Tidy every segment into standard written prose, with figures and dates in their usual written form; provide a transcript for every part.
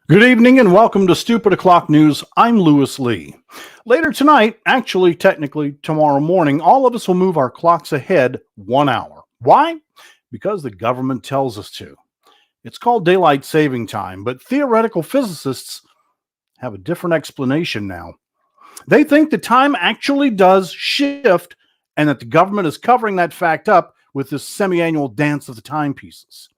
Good evening and welcome to Stupid O'Clock News. I'm Lewis Lee. Later tonight, actually technically tomorrow morning, all of us will move our clocks ahead 1 hour. Why? Because the government tells us to. It's called daylight saving time, but theoretical physicists have a different explanation now. They think the time actually does shift and that the government is covering that fact up with this semi-annual dance of the timepieces.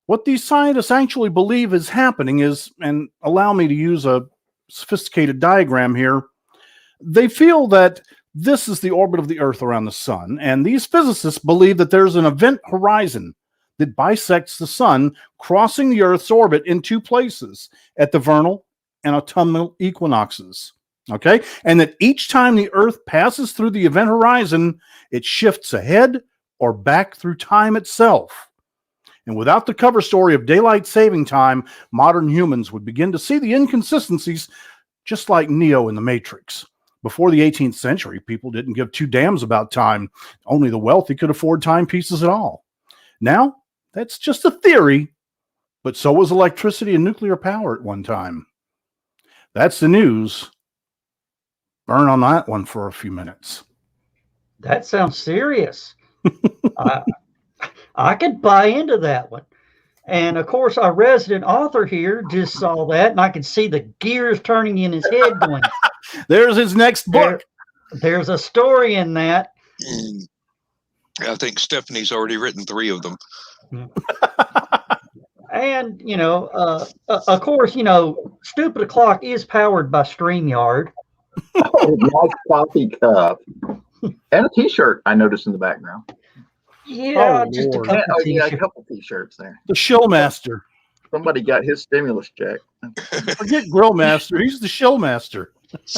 What these scientists actually believe is happening is, and allow me to use a sophisticated diagram here, they feel that this is the orbit of the Earth around the sun, and these physicists believe that there's an event horizon that bisects the sun, crossing the Earth's orbit in two places, at the vernal and autumnal equinoxes. Okay? And that each time the Earth passes through the event horizon, it shifts ahead or back through time itself. And without the cover story of daylight saving time, modern humans would begin to see the inconsistencies, just like Neo in the Matrix. Before the 18th century, people didn't give two damns about time. Only the wealthy could afford timepieces at all. Now, that's just a theory, but so was electricity and nuclear power at one time. That's the news. Burn on that one for a few minutes. That sounds serious. I could buy into that one. And of course, our resident author here just saw that, and I could see the gears turning in his head going, There's his next book. There's a story in that. I think Stephanie's already written 3 of them. And, of course, Stupid O'Clock is powered by StreamYard. Oh, nice coffee cup. And a t-shirt I noticed in the background. Yeah, Oh, just a Lord. couple Yeah, a couple t-shirts there. The Shillmaster. Somebody got his stimulus check. Forget Grillmaster. He's the Shillmaster.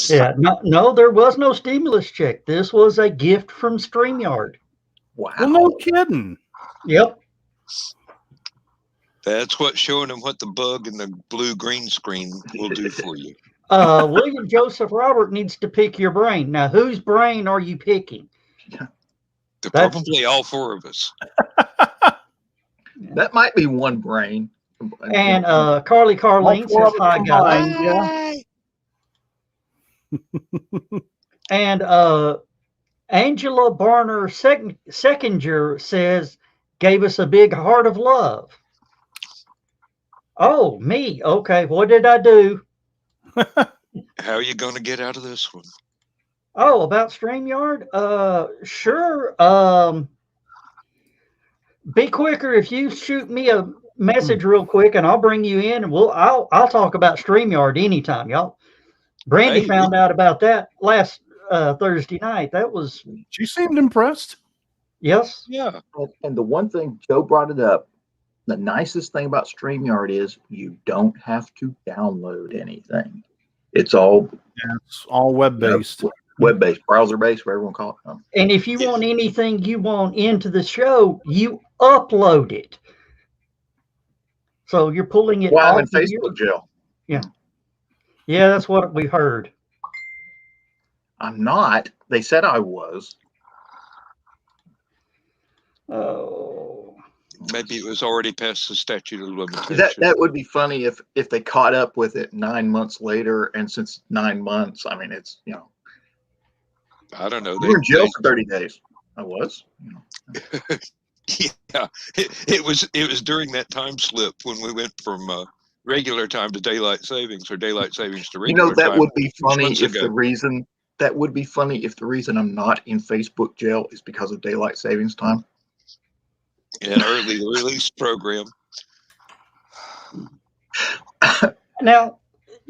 Yeah, no, there was no stimulus check. This was a gift from StreamYard. Wow. Well, no kidding. Yep. That's what showing them what the bug and the blue green screen will do for you. William Joseph Robert needs to pick your brain. Now, whose brain are you picking? Probably all 4 of us. That might be one brain. And Carly Carlene says, hi, guys. And Angela Barner Sechinger says, gave us a big heart of love. Oh, me. Okay, what did I do? How are you going to get out of this one? Oh, about StreamYard? Sure. Be quicker if you shoot me a message real quick, and I'll bring you in, and I'll talk about StreamYard anytime, y'all. Brandy found out about that last Thursday night. That was. She seemed impressed. Yes. Yeah. And the one thing Joe brought it up, the nicest thing about StreamYard is you don't have to download anything. It's all web-based. Web-based, browser-based, whatever you want to call it. And if you want anything you want into the show, you upload it. So you're pulling it. Well, I'm in Facebook jail. Yeah. Yeah, that's what we heard. I'm not. They said I was. Oh. Maybe it was already past the statute of limitations. That would be funny if they caught up with it 9 months later. And since 9 months, I mean, it's, I don't know. You were in jail for 30 days. I was. Yeah, it was during that time slip when we went from regular time to daylight savings, or daylight savings to regular time. That would be funny if the reason I'm not in Facebook jail is because of daylight savings time. An early release program. Now,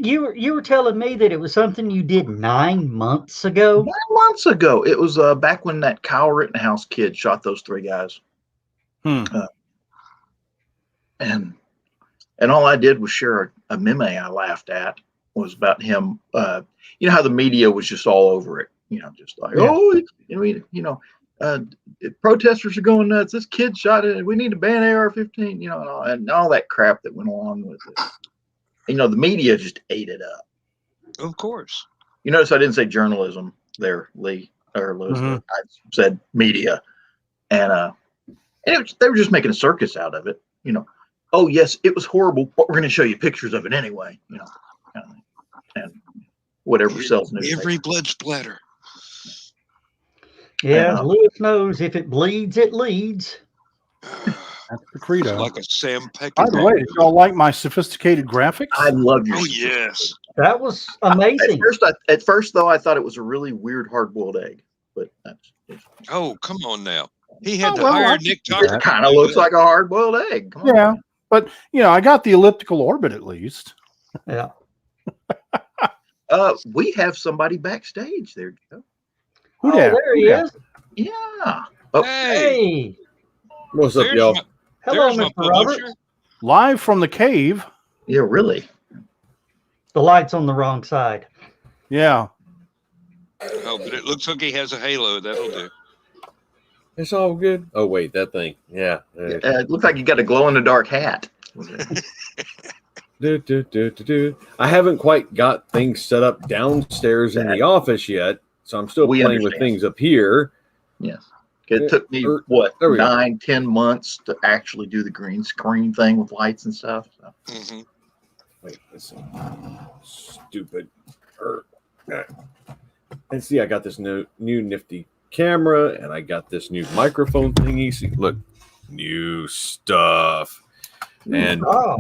you were telling me that it was something you did 9 months ago. 9 months ago. It was back when that Kyle Rittenhouse kid shot those 3 guys. And all I did was share a meme I laughed at was about him. You know how the media was just all over it. Just like, protesters are going nuts. This kid shot it. We need to ban AR-15. And all that crap that went along with it. The media just ate it up. Of course. You notice I didn't say journalism there, Lee or Liz. I said media, and they were just making a circus out of it. oh yes, it was horrible, but we're going to show you pictures of it anyway. You know, and whatever sells newspaper. Every blood splatter. Yeah, Lewis knows if it bleeds, it leads. That's the credo. Like a Sam By Peckinpah. the way, did y'all like my sophisticated graphics? I love your. Oh yes. That was amazing. At first, though, I thought it was a really weird hard-boiled egg, but that's. Oh, come on now. He had to well, I hire can Nick do Tucker. that. It kind of looks like a hard-boiled egg. Come on. Yeah, but I got the elliptical orbit at least. Yeah. We have somebody backstage there. Joe. Who Oh, dat? there he Who dat? is. Yeah. Oh, Hey, Hey. What's up, there's y'all? my, Hello, there's my Mr. Roberts. publisher. Live from the cave. yeah, really. The light's on the wrong side. Yeah. Oh, but it looks like he has a halo. That'll do. It's all good. Oh wait, that thing. Yeah. It looks like you got a glow-in-the-dark hat. Do. I haven't quite got things set up downstairs in the office yet, so I'm still We playing with understand. things up here. Yes. It took me, There we go. 9-10 months to actually do the green screen thing with lights and stuff. So. Hmm. Wait, this is stupid. And see, I got this new nifty camera, and I got this new microphone thingy. See, look, new stuff. And Oh,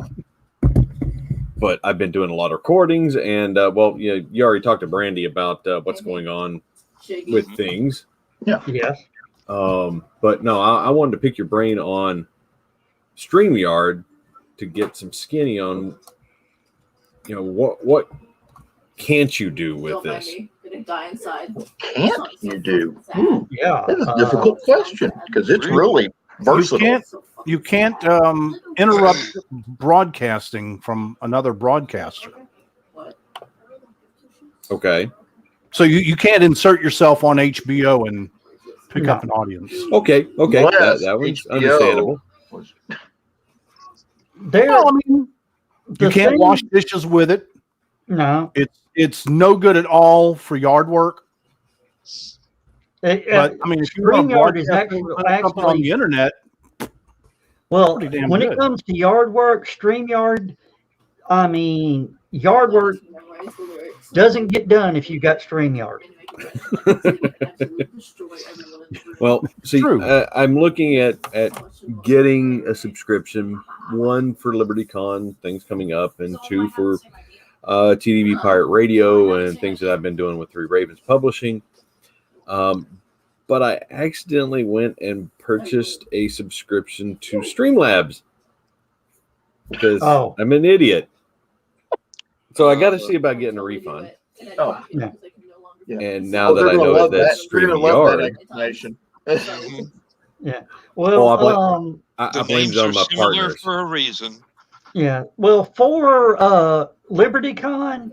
but I've been doing a lot of recordings, and you already talked to Brandy about what's going on with things. yes. But no, I wanted to pick your brain on StreamYard to get some skinny on, what can't you do with this? Gonna die inside. Can't you do? Ooh, Yeah. that's a difficult question because it's really versatile. You can't interrupt broadcasting from another broadcaster. Okay. So you can't insert yourself on HBO and pick No. up an audience. Okay. Unless That one's HBO understandable. was- There, Well, I mean, you the can't thing- wash dishes with it. No. It's no good at all for yard work. It- But I mean, if you want to StreamYard is broadcast something on the internet, well, pretty damn when good. it comes to yard work, StreamYard, I mean, yard work doesn't get done if you got StreamYard. Well, see, True. I'm looking at getting a subscription, one for LibertyCon, things coming up, and two for TDB Pirate Radio and things that I've been doing with Three Ravens Publishing. But I accidentally went and purchased a subscription to Streamlabs because I'm an idiot. So I got to see about getting a refund. Oh, yeah. Yeah. And now that I know that's You're gonna love that StreamYard, explanation. Yeah. Well, I The blame names it are on my similar partners. for a reason. yeah. Well, for LibertyCon,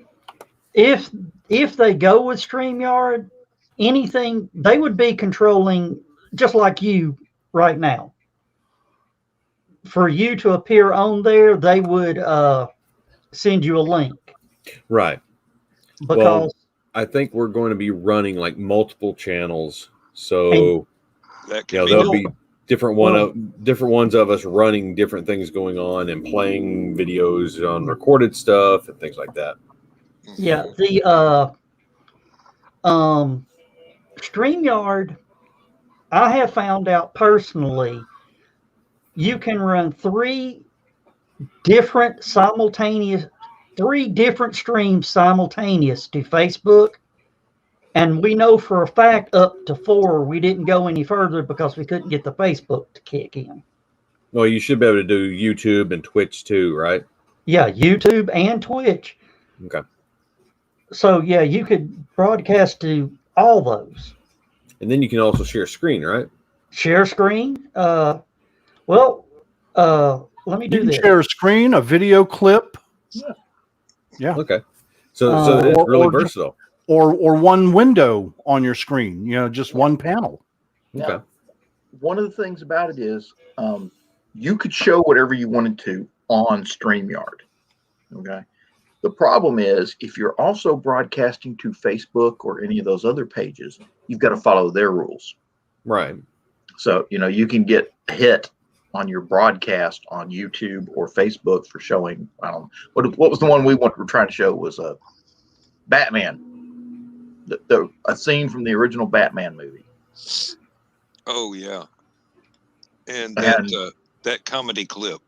if they go with StreamYard, anything they would be controlling just like you right now. For you to appear on there, they would send you a link Right. because I think we're going to be running like multiple channels, so That could be there'll done. be different ones of us running different things going on and playing videos on recorded stuff and things like that. yeah, the StreamYard, I have found out personally, you can run three different streams simultaneous to Facebook. And we know for a fact up to 4, we didn't go any further because we couldn't get the Facebook to kick in. Well, you should be able to do YouTube and Twitch too, right? Yeah, YouTube and Twitch. Okay. So yeah, you could broadcast to all those. And then you can also share screen, right? Share screen. Let me you do can this. share a screen, a video clip. Yeah. Okay. So it's really versatile. Or one window on your screen, just one panel. Okay. Now, one of the things about it is you could show whatever you wanted to on StreamYard. Okay. The problem is if you're also broadcasting to Facebook or any of those other pages, you've got to follow their rules. Right. So, you can get hit on your broadcast on YouTube or Facebook for showing. I don't know, what was the one we were trying to show was Batman, a scene from the original Batman movie. Oh yeah, and that comedy clip.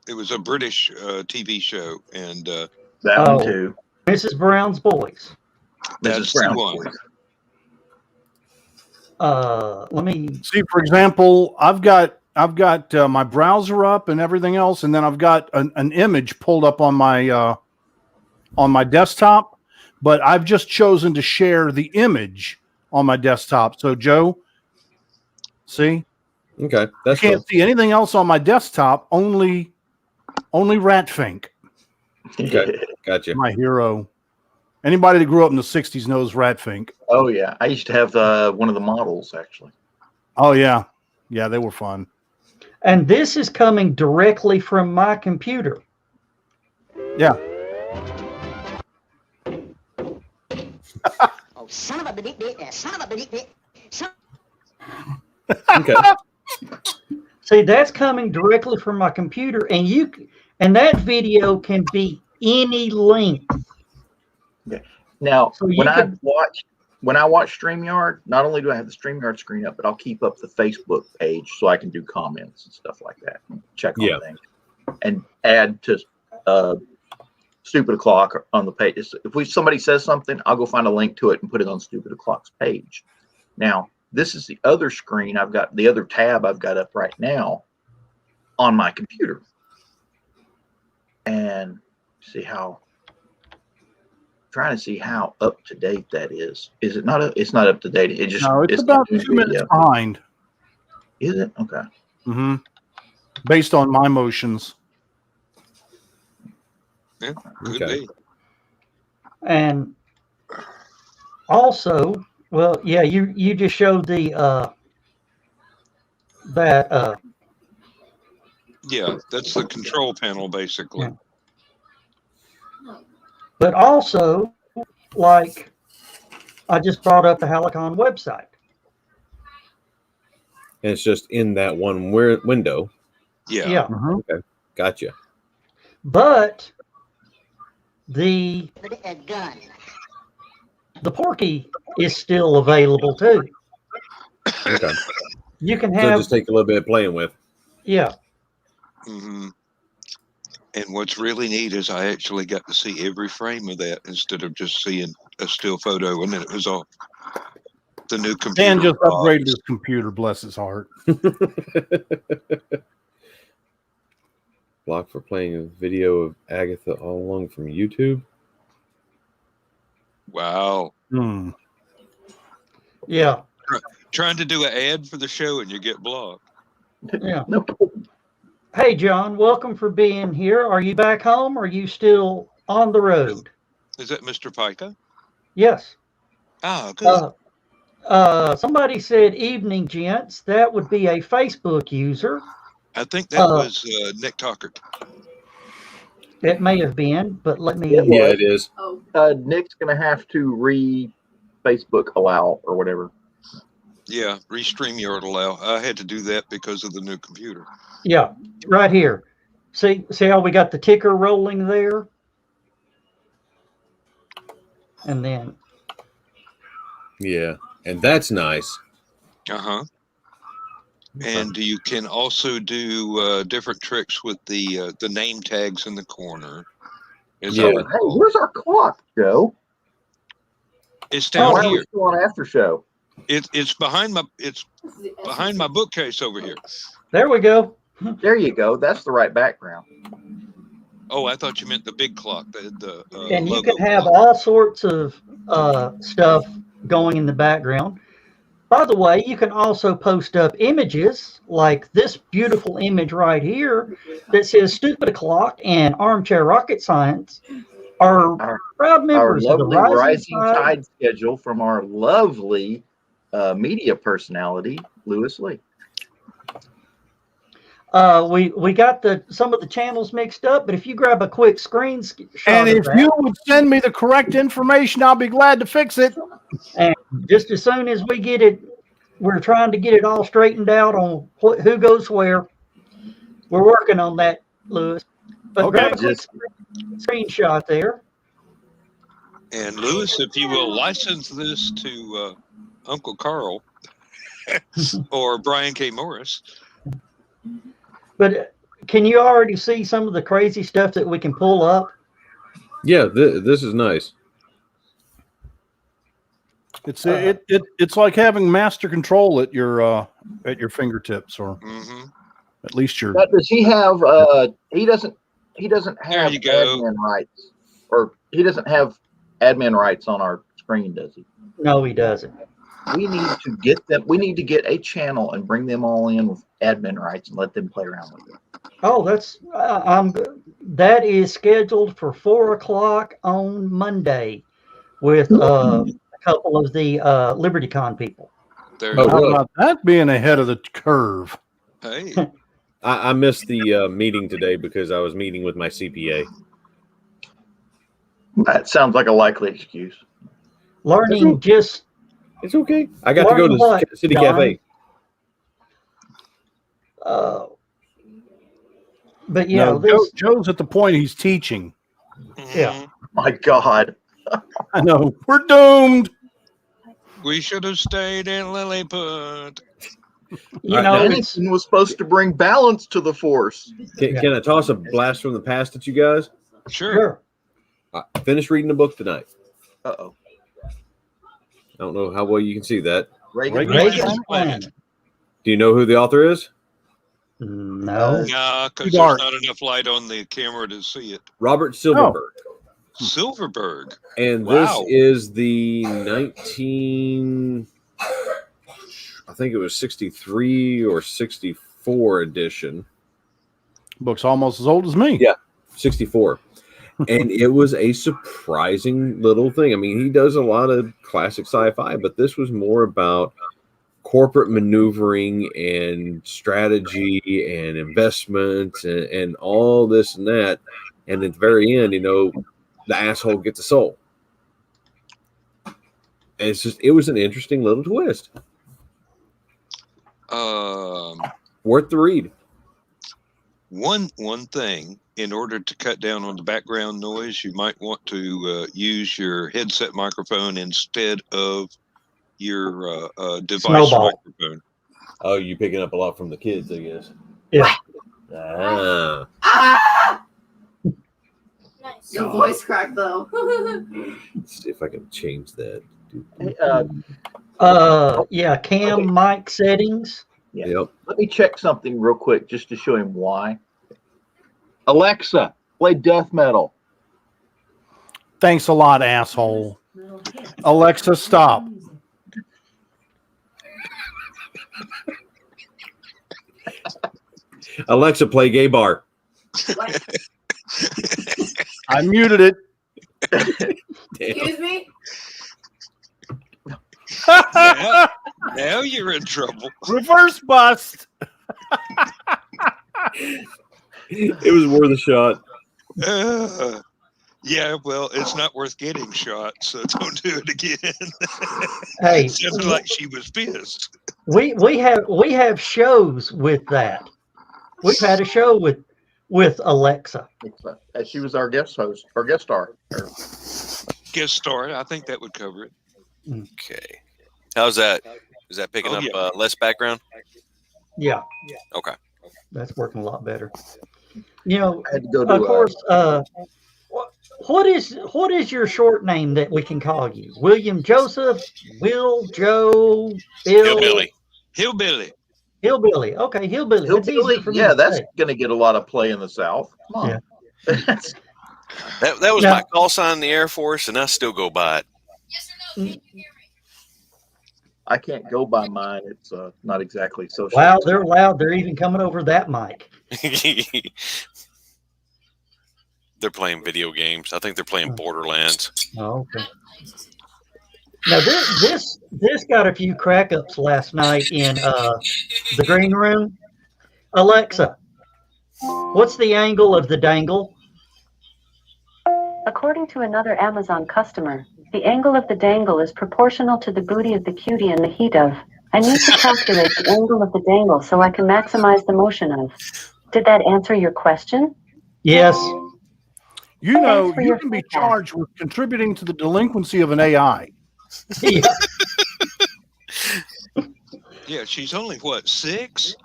It was a British TV show, and that one too. Mrs. Brown's Boys. That's the one. Let me see. For example, I've got my browser up and everything else, and then I've got an image pulled up on my desktop, but I've just chosen to share the image on my desktop. So, Joe, see? Okay, I can't see anything else on my desktop. Only Ratfink. Okay, gotcha. My hero. Anybody that grew up in the '60s knows Ratfink. Oh yeah, I used to have one of the models actually. Oh yeah, yeah, they were fun. And this is coming directly from my computer. Yeah. Oh, son of a bitch! Son of a bitch! Okay. See, that's coming directly from my computer, and that video can be any length. Okay. Now, So when I watch StreamYard, not only do I have the StreamYard screen up, but I'll keep up the Facebook page so I can do comments and stuff like that, and check on things, and add to Stupid O'Clock on the page. If somebody says something, I'll go find a link to it and put it on Stupid O'Clock's page. Now, this is the other screen. I've got the other tab I've got up right now on my computer, and trying to see how up to date that is. Is it not? It's not up to date. It just it's about 2 minutes behind. Is it? Okay. Mm-hmm. Based on my motions. Yeah, could be. And also, well, yeah, you just showed the Yeah, that's the control panel basically. Yeah. But also, like I just brought up the Halicon website. And it's just in that one window. Yeah. Yeah. Mm-hmm. Okay, gotcha. But the gun. the Porky is still available too. Okay. You can So have just take a little bit of playing with. yeah. Mm-hmm. And what's really neat is I actually got to see every frame of that instead of just seeing a still photo, and then it was all the new computer. Dan just upgraded his computer, bless his heart. Blocked for playing a video of Agatha all along from YouTube. Wow. Hmm. Yeah. Trying to do an ad for the show and you get blocked. Yeah. No. Hey, John, welcome for being here. Are you back home or are you still on the road? Is that Mr. Pica? Yes. Ah, good. Somebody said evening, gents. That would be a Facebook user. I think that was Nick Talkert. It may have been, but let me. Yeah, it is. Nick's gonna have to Facebook allow or whatever. Yeah, StreamYard allow. I had to do that because of the new computer. Yeah, right here. See how we got the ticker rolling there? And then. Yeah, and that's nice. Uh-huh. And you can also do different tricks with the name tags in the corner. Yeah. Hey, where's our clock, Joe? It's down Why are here. we still on after show? It's behind my bookcase over here. There we go. There you go. That's the right background. Oh, I thought you meant the big clock. The And you logo can have clock. all sorts of stuff going in the background. By the way, you can also post up images like this beautiful image right here that says Stupid O'Clock and Armchair Rocket Science are proud Our members of the lovely Rising Rising Tide. Tide schedule from our lovely media personality, Lewis Lee. We got some of the channels mixed up, but if you grab a quick screenshot And of if that, you would send me the correct information, I'll be glad to fix it. and just as soon as we get it we're trying to get it all straightened out on who goes where. We're working on that, Lewis. But Okay. grab a quick screenshot there. And Lewis, if you will license this to Uncle Carl or Brian K. Morris. But can you already see some of the crazy stuff that we can pull up? Yeah, this is nice. It's it's like having master control at your fingertips, or at least your. But does he have? He doesn't There have you go. admin rights, or he doesn't have admin rights on our screen, does he? No, he doesn't. We need to get them. We need to get a channel and bring them all in with admin rights and let them play around with it. Oh, that is scheduled for 4 o'clock on Monday with a couple of the LibertyCon people. There Oh, you How go. really? about that being ahead of the curve? Hey, I missed the meeting today because I was meeting with my CPA. That sounds like a likely excuse. Learning just It's okay. I got to go to Learning what, the City John? Cafe. but yeah, No, Joe's at the point he's teaching. Yeah. My God. I know we're doomed. We should have stayed in Lilliput. you All right, know, now- it's Anakin was supposed to bring balance to the Force. Can I toss a blast from the past at you guys? Sure. sure. I finished reading the book tonight. Uh-oh. I don't know how well you can see that. Reagan. Reagan's Planet. Do you know who the author is? No. Nah, because Too there's dark. not enough light on the camera to see it. Robert Silverberg. Silverberg. And Wow. this is the 19, I think it was 63 or 64 edition. Book's almost as old as me. Yeah. 64. And it was a surprising little thing. I mean, he does a lot of classic sci-fi, but this was more about corporate maneuvering and strategy and investment and all this and that. And at the very end, the asshole gets a soul. And it was an interesting little twist. Worth the read. One thing, in order to cut down on the background noise, you might want to use your headset microphone instead of your device Snowball. microphone. Oh, you picking up a lot from the kids, I guess. Yeah. Nice. Your voice crack though. Let's see if I can change that. Hey, Yeah, cam mic settings. Yeah. Yep. let me check something real quick just to show him why. Alexa, play death metal. Thanks a lot, asshole. Alexa, stop. Alexa, play gay bar. I muted it. Excuse me? Now you're in trouble. Reverse bust. It was worth a shot. Yeah, well, it's not worth getting shot, so don't do it again. Hey, It sounded like she was pissed. we have shows with that. We've had a show with Alexa. She was our guest host or guest star. Guest star, I think that would cover it. Okay. How's that? Is that picking Oh, up yeah. less background? Yeah, Okay. that's working a lot better. You know, I had to go to of course. What is your short name that we can call you? William Joseph, Will, Joe, Bill, Hillbilly. Hillbilly. Hillbilly. Okay, Hillbilly. That's Hillbilly. easier for me Yeah, to that's say. going to get a lot of play in the South. Come on. That's- That was Now- my call sign in the Air Force, and I still go by it. I can't go by mine. It's not exactly social. Wow, they're loud. They're even coming over that mic. They're playing video games. I think they're playing Borderlands. Oh, okay. Now this got a few crack ups last night in the green room. Alexa, what's the angle of the dangle? According to another Amazon customer, the angle of the dangle is proportional to the booty of the cutie and the heat of I need to calculate the angle of the dangle so I can maximize the motion of. Did that answer your question? Yes. You know, Thanks for you your can be feedback. charged with contributing to the delinquency of an AI. Yeah. Yeah, she's only what, 6?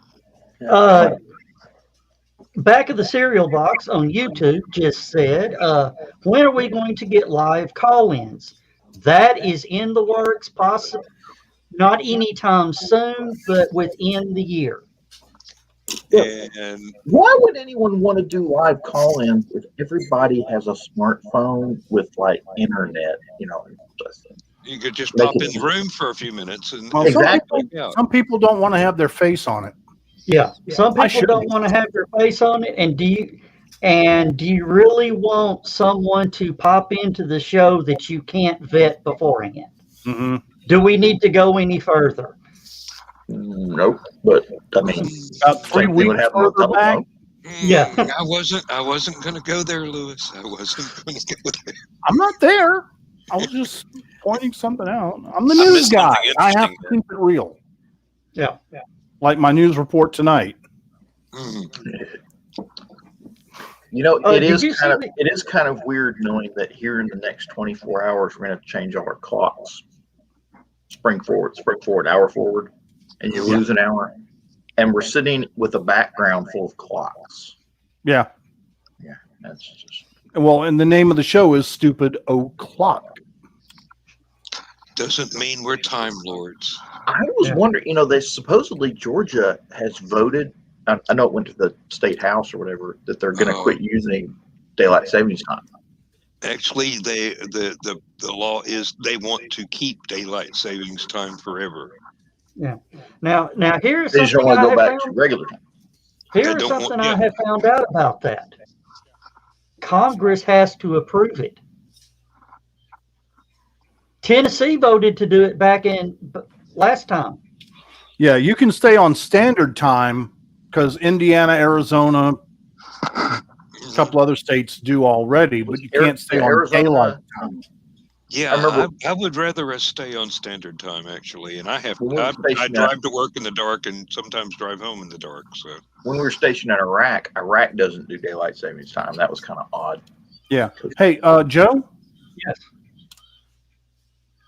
Back of the cereal box on YouTube just said, when are we going to get live call-ins? That is in the works, possibly not anytime soon, but within the year. And Why would anyone want to do live call-ins if everybody has a smartphone with like internet? you could just Make pop it in the room for a few minutes and Well, Exactly. Some people don't want to have their face on it. Yeah. Some I people don't shouldn't. want to have their face on it. And do you really want someone to pop into the show that you can't vet beforehand? Mm-hmm. Do we need to go any further? Nope. But I mean, About 3 same thing would weeks happen with further back. telephone. Yeah. I wasn't going to go there, Lewis. I wasn't going to go there. I'm not there. I was just pointing something out. I'm the I news missed guy. something I have interesting to keep it real. Yeah. Like my news report tonight. It did you is kind of weird knowing that here in the next 24 hours we're going to have to change all our clocks. Spring forward, hour forward, and you lose an hour. And we're sitting with a background full of clocks. Yeah. Yeah, that's just. Well, and the name of the show is Stupid O'Clock. Doesn't mean we're time lords. I was wondering, they supposedly Georgia has voted. I know it went to the state house or whatever that they're going to quit using daylight savings time. Actually, the law is they want to keep daylight savings time forever. Yeah. Now here's They just don't something want to I go have back to found. regular time. Here's something I have found out about that. Congress has to approve it. Tennessee voted to do it back in last time. Yeah, you can stay on standard time because Indiana, Arizona, a couple other states do already, but you can't stay on daylight time. Yeah, I would rather us stay on standard time actually, and I drive to work in the dark and sometimes drive home in the dark. So when we were stationed in Iraq doesn't do daylight savings time. That was kind of odd. Yeah. Hey, Joe. Yes.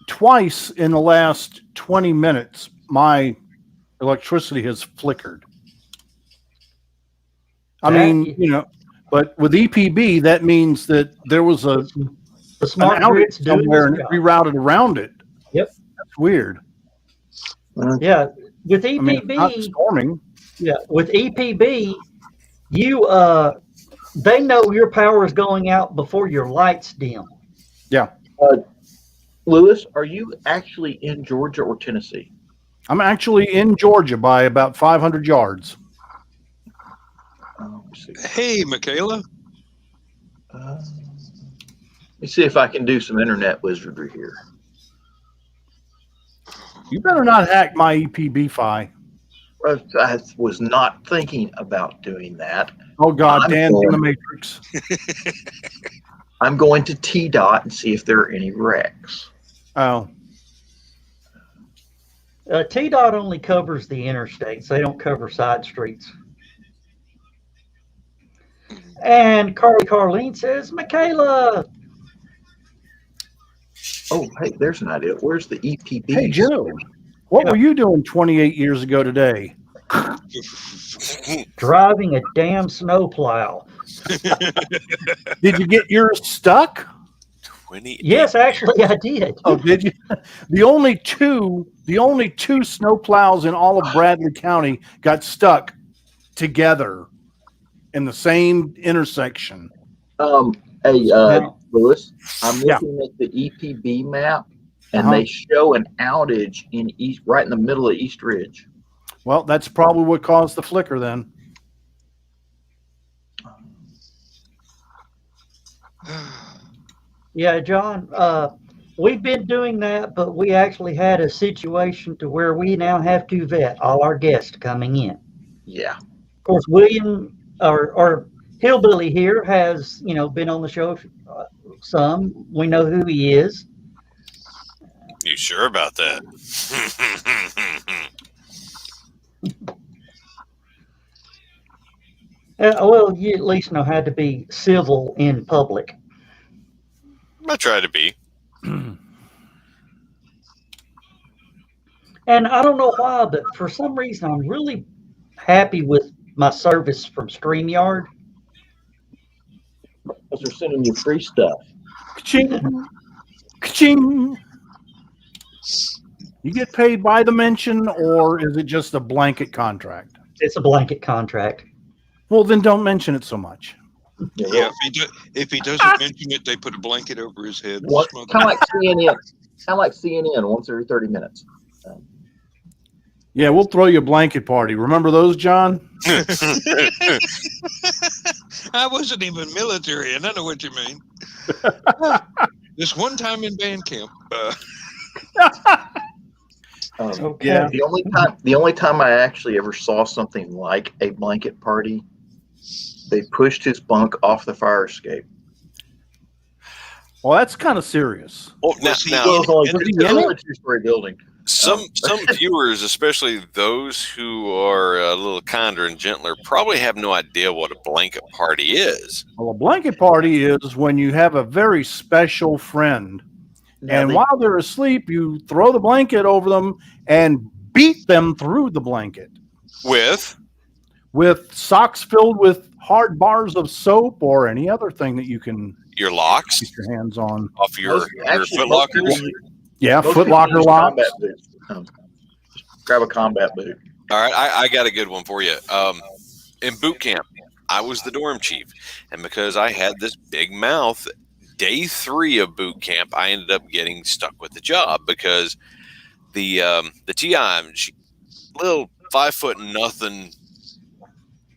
Twice in the last 20 minutes, my electricity has flickered. I mean, but with EPB, that means that there was a smart outage somewhere and it rerouted around it. Yep. That's weird. Yeah. With EPB, not storming. Yeah. With EPB, they know your power is going out before your lights dim. Yeah. Lewis, are you actually in Georgia or Tennessee? I'm actually in Georgia by about 500 yards. Hey, Michaela. Let me see if I can do some internet wizardry here. You better not hack my EPB-Fi. I was not thinking about doing that. Oh, God, Dan in the Matrix. I'm going to T-Dot and see if there are any wrecks. Oh. T-Dot only covers the interstates. They don't cover side streets. And Carlene says, Michaela. Oh, hey, there's an idea. Where's the EPB? Hey, Joe, what were you doing 28 years ago today? Driving a damn snowplow. Did you get yours stuck? Yes, actually, I did. Oh, did you? The only two snowplows in all of Bradley County got stuck together in the same intersection. Lewis, I'm looking at the EPB map, and they show an outage in right in the middle of East Ridge. Well, that's probably what caused the flicker then. Yeah, John, we've been doing that, but we actually had a situation to where we now have to vet all our guests coming in. Yeah. Of course, William or Hillbilly here has, been on the show some. We know who he is. You sure about that? Well, you at least know how to be civil in public. I try to be. And I don't know why, but for some reason, I'm really happy with my service from StreamYard. Because they're sending you free stuff. Ka-ching. Ka-ching. You get paid by the mention, or is it just a blanket contract? It's a blanket contract. Well, then don't mention it so much. Yeah, if he doesn't mention it, they put a blanket over his head. Kind of like CNN. Kind of like CNN once every 30 minutes. Yeah, we'll throw you a blanket party. Remember those, John? I wasn't even military, and I know what you mean. This one time in band camp. Okay. Yeah. The only time I actually ever saw something like a blanket party, they pushed his bunk off the fire escape. Well, that's kind of serious. Oh, now, It's only a two-story building. some viewers, especially those who are a little kinder and gentler, probably have no idea what a blanket party is. Well, a blanket party is when you have a very special friend, and while they're asleep, you throw the blanket over them and beat them through the blanket with socks filled with hard bars of soap or any other thing that you can your locks, get your hands on off your foot lockers. Yeah, foot locker locks. Grab a combat boot. All right, I got a good one for you. In boot camp, I was the dorm chief, and because I had this big mouth, day 3 of boot camp, I ended up getting stuck with the job because the TI, little 5'0"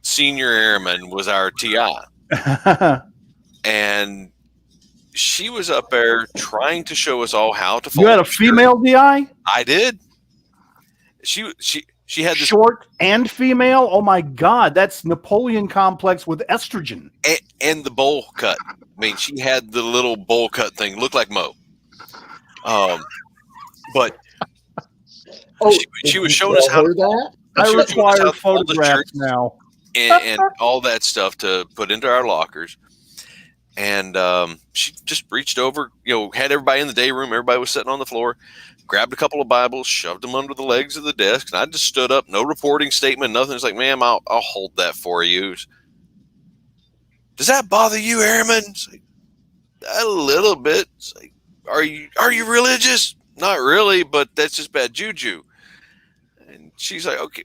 senior airman was our TI, and she was up there trying to show us all how to fold. You had a female DI? I did. She had this short and female. Oh my God, that's Napoleon complex with estrogen and the bowl cut. I mean, she had the little bowl cut thing, looked like Mo. But she was showing us how that. I require photographs now and all that stuff to put into our lockers. And she just reached over, had everybody in the day room. Everybody was sitting on the floor, grabbed a couple of Bibles, shoved them under the legs of the desk. And I just stood up, no reporting statement, nothing. It's like, ma'am, I'll hold that for you. Does that bother you, Airman? It's like, a little bit. It's like, are you religious? Not really, but that's just bad juju. And she's like, okay.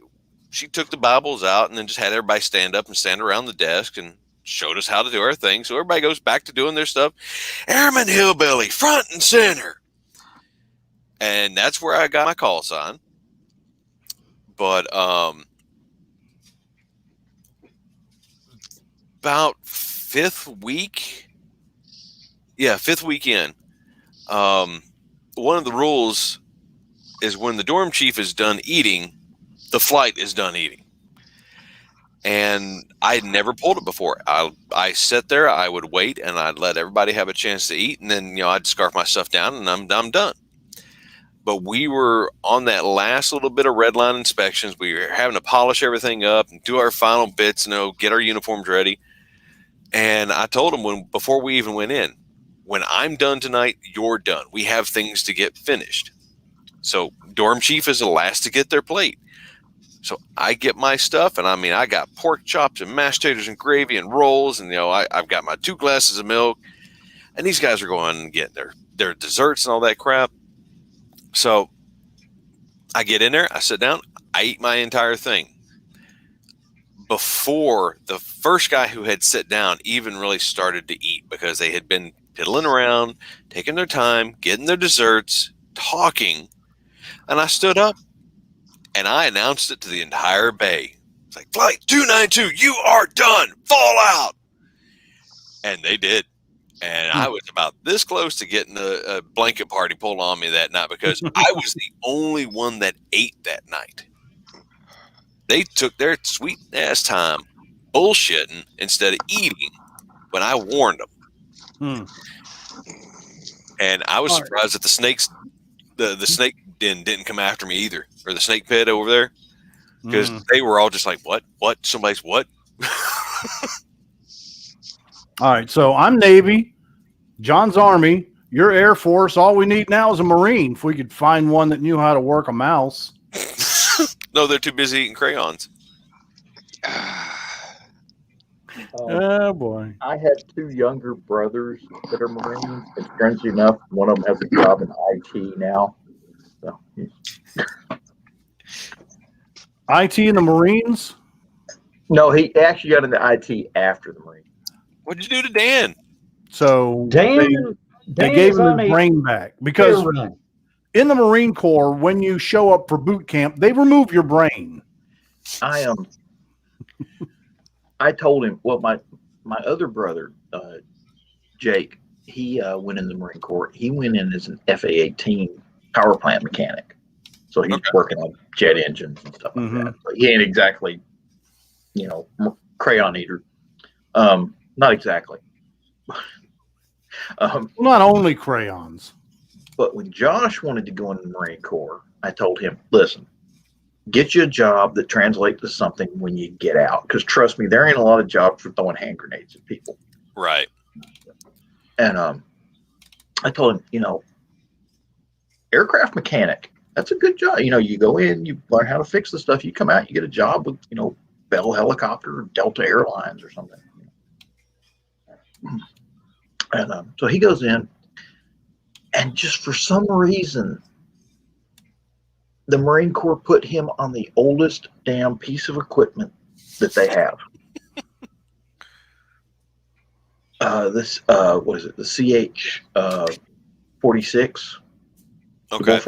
She took the Bibles out and then just had everybody stand up and stand around the desk and showed us how to do our thing. So everybody goes back to doing their stuff. Airman Hillbilly, front and center. And that's where I got my call sign. But about fifth week in, one of the rules is when the dorm chief is done eating, the flight is done eating. And I had never pulled it before. I sat there, I would wait, and I'd let everybody have a chance to eat, and then I'd scarf my stuff down, and I'm done. But we were on that last little bit of red line inspections. We were having to polish everything up and do our final bits, get our uniforms ready. And I told them before we even went in, when I'm done tonight, you're done. We have things to get finished. So dorm chief is the last to get their plate. So I get my stuff, and I got pork chops and mashed potatoes and gravy and rolls, and I've got my 2 glasses of milk, and these guys are going and getting their desserts and all that crap. So I get in there, I sit down, I eat my entire thing. Before the first guy who had sat down even really started to eat, because they had been piddling around, taking their time, getting their desserts, talking, and I stood up. And I announced it to the entire bay. It's like, Flight 292, you are done. Fall out. And they did. And I was about this close to getting a blanket party pulled on me that night, because I was the only one that ate that night. They took their sweet ass time bullshitting instead of eating when I warned them. And I was surprised that the snakes, the snake den didn't come after me either, or the snake pit over there. because they were all just like, what? Somebody's what? All right. So I'm Navy, John's Army, you're Air Force. All we need now is a Marine. If we could find one that knew how to work a mouse. No, they're too busy eating crayons. Oh, boy. I have 2 younger brothers that are Marines, and strangely enough, one of them has a job in IT now. So, IT and the Marines? no, he actually got into IT after the Marines. What'd you do to Dan? So Dan they gave is him on his a brain back because fair run. in the Marine Corps, when you show up for boot camp, they remove your brain. I told him, well, my other brother, Jake, he went in the Marine Corps. He went in as an FA-18 power plant mechanic. So he's working on jet engines and stuff like that. But he ain't exactly, crayon eater. Not exactly. Not only crayons. But when Josh wanted to go in the Marine Corps, I told him, listen, get you a job that translates to something when you get out. Because trust me, there ain't a lot of jobs for throwing hand grenades at people. Right. And I told him, aircraft mechanic, that's a good job. You go in, you learn how to fix the stuff. You come out, you get a job with, Bell Helicopter or Delta Airlines or something. And so he goes in, and just for some reason, the Marine Corps put him on the oldest damn piece of equipment that they have. What is it? The CH 46. Okay.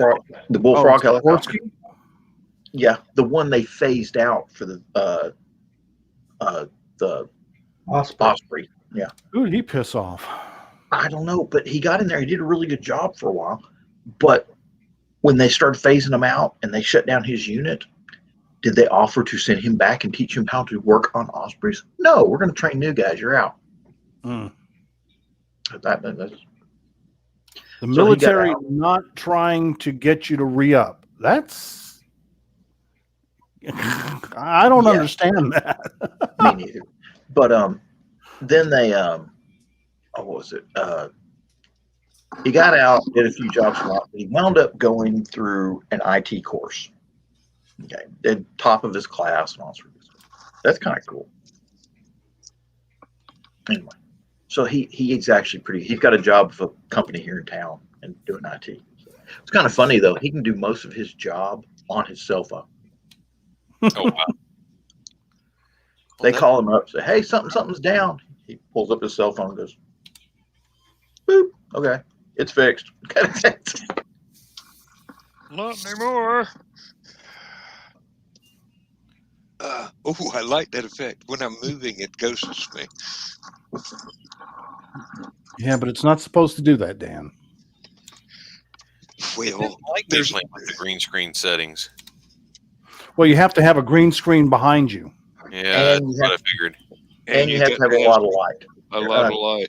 The Bullfrog helicopter. Sikorsky? Yeah, the one they phased out for the Osprey. Yeah. Who did he piss off? I don't know, but he got in there. He did a really good job for a while. But when they started phasing him out and they shut down his unit, did they offer to send him back and teach him how to work on Ospreys? No, we're going to train new guys. You're out. The So military not trying to get you to re-up. That's... I don't understand that. Me neither. But then they... what was it? He got out, did a few jobs. He wound up going through an IT course. Okay, did top of his class and all sorts of stuff. That's kind of cool. Anyway, so he's actually pretty. He's got a job with a company here in town and doing IT. It's kind of funny though. He can do most of his job on his cell phone. Oh wow! They call him up, say, "Hey, something's down." He pulls up his cell phone and goes, "Boop. Okay, it's fixed." Not anymore. I like that effect. When I'm moving, it ghosts me. Yeah, but it's not supposed to do that, Dan. Well, like there's playing with the green screen settings. Well, you have to have a green screen behind you. Yeah, that's what I figured. And you have to have a lot of light. A lot of light.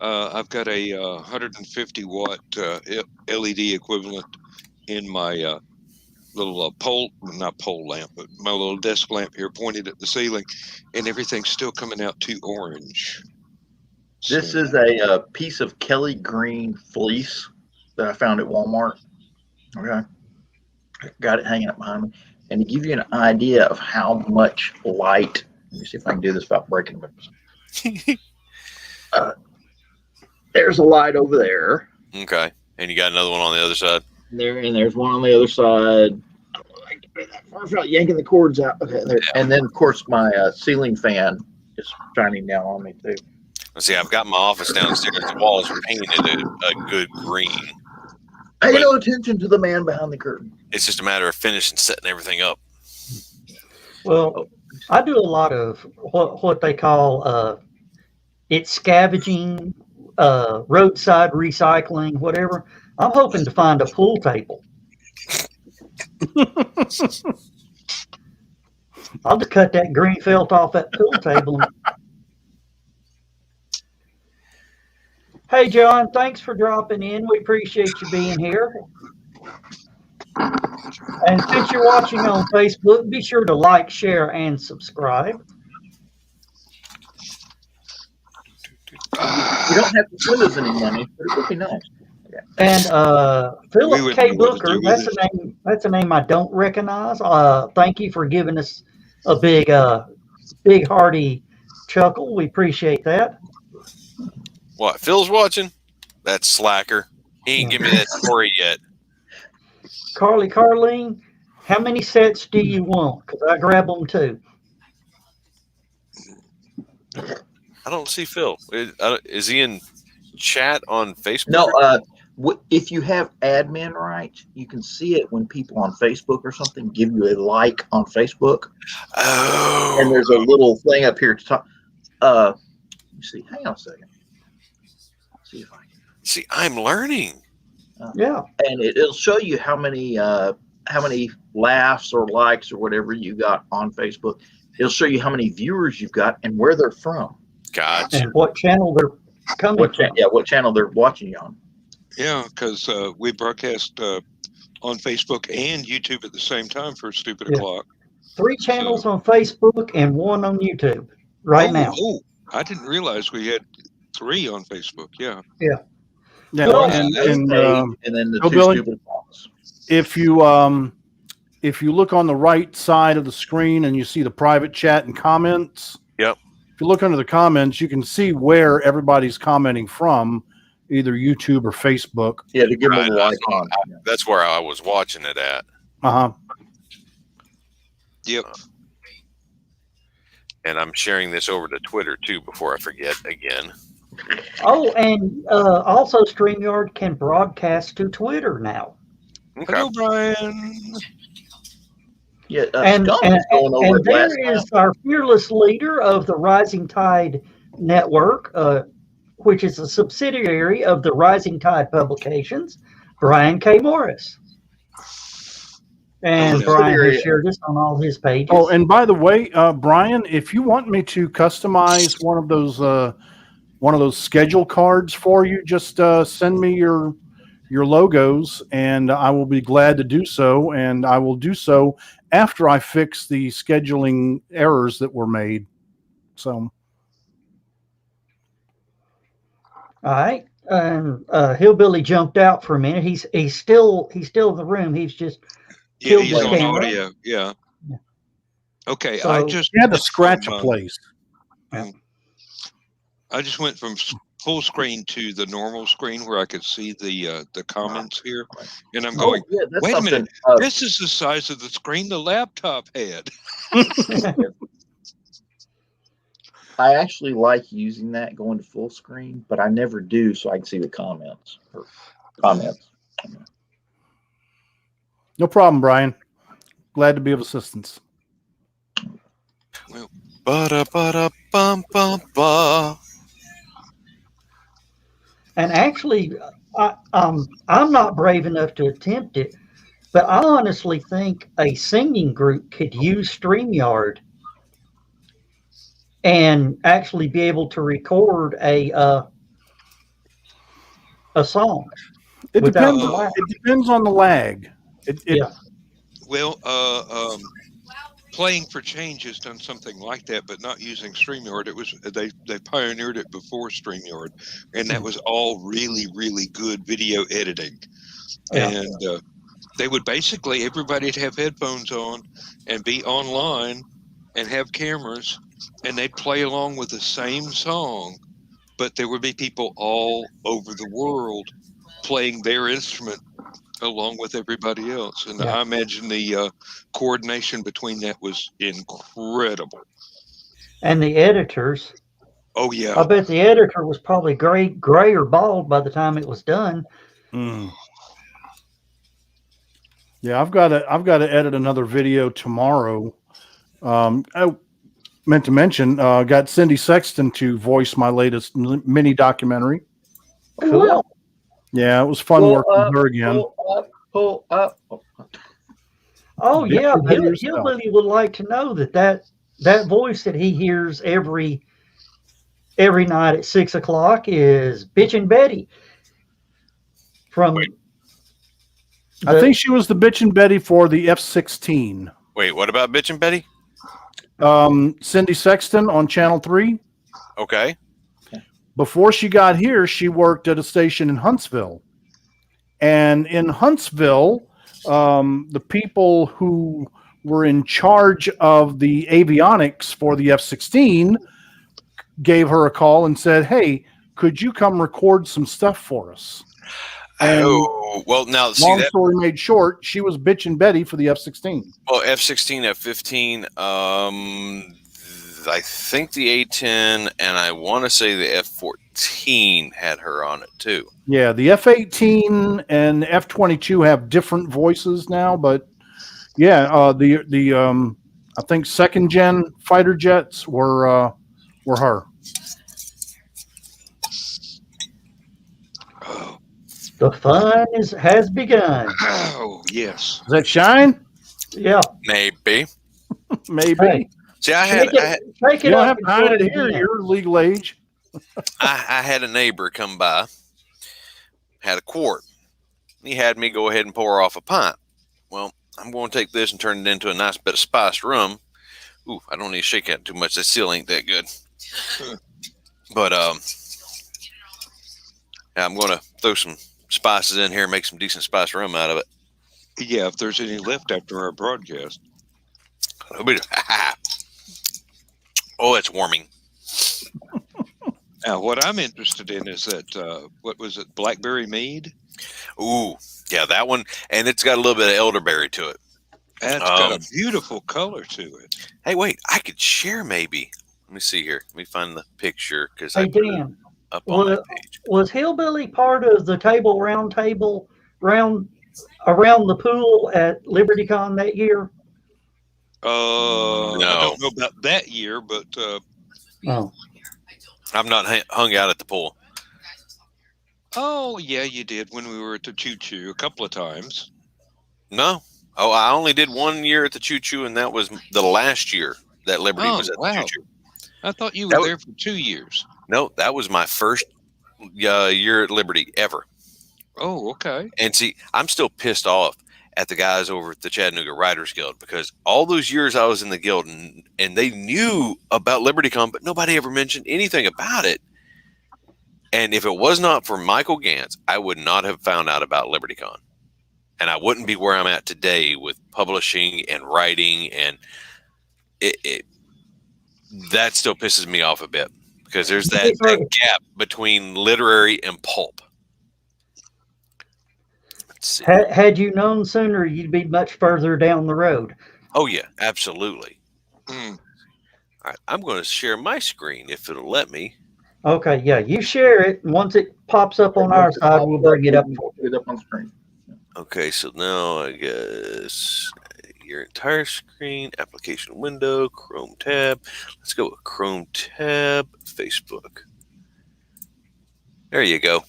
I've got a 150 watt LED equivalent in my little not pole lamp, but my little desk lamp here pointed at the ceiling, and everything's still coming out too orange. This is a piece of Kelly green fleece that I found at Walmart. Okay. I got it hanging up behind me. And to give you an idea of how much light, let me see if I can do this without breaking it. There's a light over there. Okay. And you got another one on the other side. There's one on the other side. I don't know if I can get that far without yanking the cords out. Okay. There. And then, of course, my ceiling fan is shining down on me, too. Let's see, I've got my office downstairs. The walls are painted a good green. Pay no attention to the man behind the curtain. It's just a matter of finishing setting everything up. Well, I do a lot of what they call it's scavenging, roadside recycling, whatever. I'm hoping to find a pool table. I'll just cut that green felt off that pool table. Hey, John, thanks for dropping in. We appreciate you being here. And since you're watching on Facebook, be sure to like, share, and subscribe. You don't have to send us any money, but it would be nice. And Philip wouldn't K. know what to Booker, do with that's a name I don't recognize. Thank you for giving us a big hearty chuckle. We appreciate that. What? Phil's watching? That slacker. He ain't give me that story yet. Carleen, how many sets do you want? Because I grab them too. I don't see Phil. Is he in chat on Facebook? No, if you have admin rights, you can see it when people on Facebook or something give you a like on Facebook. Oh. And there's a little thing up here to talk. Let me see. Hang on a second. See if I can. See, I'm learning. Yeah. And it'll show you how many laughs or likes or whatever you got on Facebook. It'll show you how many viewers you've got and where they're from. Gotcha. And what channel they're coming from. What channel they're watching you on. Yeah, because we broadcast on Facebook and YouTube at the same time for Stupid O'Clock. 3 channels on Facebook and 1 on YouTube now. Oh, I didn't realize we had 3 on Facebook. Yeah. Yeah. Yeah, Well, and then the oh, 2 Billy, stupid songs. if you look on the right side of the screen and you see the private chat and comments, Yep. if you look under the comments, you can see where everybody's commenting from, either YouTube or Facebook. Yeah, to give them a Right, like on. That's where I was watching it at. Yep. And I'm sharing this over to Twitter too before I forget again. Oh, and also StreamYard can broadcast to Twitter now. Okay. Hello, Brian. Yeah, And Scum was going over it there last is time. our fearless leader of the Rising Tide Network, which is a subsidiary of the Rising Tide Publications, Brian K. Morris. And Brian has shared this on all his pages. Oh, and by the way, Brian, if you want me to customize one of those schedule cards for you, just send me your logos, and I will be glad to do so. And I will do so after I fix the scheduling errors that were made. So, All right. And Hillbilly jumped out for a minute. He's still in the room. He's just killed he's the on camera. audio. Yeah. Okay, So- I just you had to went scratch from, a place. I just went from full screen to the normal screen where I could see the comments here, and I'm going. yeah, that's Wait a something. minute. This is the size of the screen the laptop had. I actually like using that going to full screen, but I never do, so I can see the comments. No problem, Brian. Glad to be of assistance. Ba-da-ba-da-bum-bum-ba. And actually, I'm not brave enough to attempt it, but I honestly think a singing group could use StreamYard and actually be able to record a song. It Without depends. the lag. It depends on the lag. Yeah. Well, Playing for Change has done something like that, but not using StreamYard. It was they pioneered it before StreamYard, and that was all really, really good video editing. Yeah. And they would basically everybody'd have headphones on and be online and have cameras, and they'd play along with the same song, but there would be people all over the world playing their instrument along with everybody else. And Yeah. I imagine the coordination between that was incredible. And the editors, Oh yeah. I bet the editor was probably gray or bald by the time it was done. Yeah, I've got to edit another video tomorrow. I meant to mention, got Cindy Sexton to voice my latest mini documentary. Cool. Yeah, it was fun working with her again. Pull up. Oh Get yeah, your video yourself. Hillbilly would like to know that voice that he hears every night at 6 o'clock is Bitchin' Betty from I think she was the bitchin' Betty for the F-16. Wait, what about Bitch and Betty? Cindy Sexton on Channel 3. Okay. Before she got here, she worked at a station in Huntsville. And in Huntsville, the people who were in charge of the avionics for the F-16 gave her a call and said, hey, could you come record some stuff for us? And well, now see long that. story made short, she was bitchin' Betty for the F-16. Well, F-16, F-15. I think the A-10 and I want to say the F-14 had her on it too. Yeah, the F-18 and F-22 have different voices now, but yeah, the I think second gen fighter jets were her. Oh, The fun has begun. oh yes. Does that shine? Yeah. Maybe. Maybe. Hey, See, I shake You it don't up have and to hide play it here. again. You're legal age. I had a neighbor come by, had a quart. He had me go ahead and pour off a pint. Well, I'm going to take this and turn it into a nice bit of spiced rum. Ooh, I don't need to shake it too much. That still ain't that good. But I'm going to throw some spices in here and make some decent spiced rum out of it. Yeah, if there's any left after our broadcast. Oh, it's warming. Now, what I'm interested in is that, what was it, blackberry mead? Ooh, yeah, that one. And it's got a little bit of elderberry to it. That's got a beautiful color to it. Hey, wait, I could share maybe. Let me see here. Let me find the picture because Hey, I put it Dan, up on my page. was Hillbilly part of the round table around the pool at LibertyCon that year? I No. don't know about that year, but Oh, I've not hung out at the pool. oh yeah, you did when we were at the Choo Choo a couple of times. No. Oh, I only did 1 year at the Choo Choo, and that was the last year that Liberty Oh, was at wow. the Choo Choo. I thought you That were was- there for 2 years. No, that was my first year at Liberty ever. Oh, okay. And see, I'm still pissed off at the guys over at the Chattanooga Writers Guild because all those years I was in the guild and they knew about LibertyCon, but nobody ever mentioned anything about it. And if it was not for Michael Gantz, I would not have found out about LibertyCon. And I wouldn't be where I'm at today with publishing and writing. And that still pisses me off a bit because there's that gap between literary and pulp. had you known sooner, you'd be much further down the road. Oh, yeah, absolutely. Mm. All right, I'm going to share my screen if it'll let me. Okay, yeah, you share it. And once it pops up on our side, we'll bring it up. Put it up on screen. Okay, so now I guess your entire screen, application window, Chrome tab. Let's go with Chrome tab, Facebook. There you go.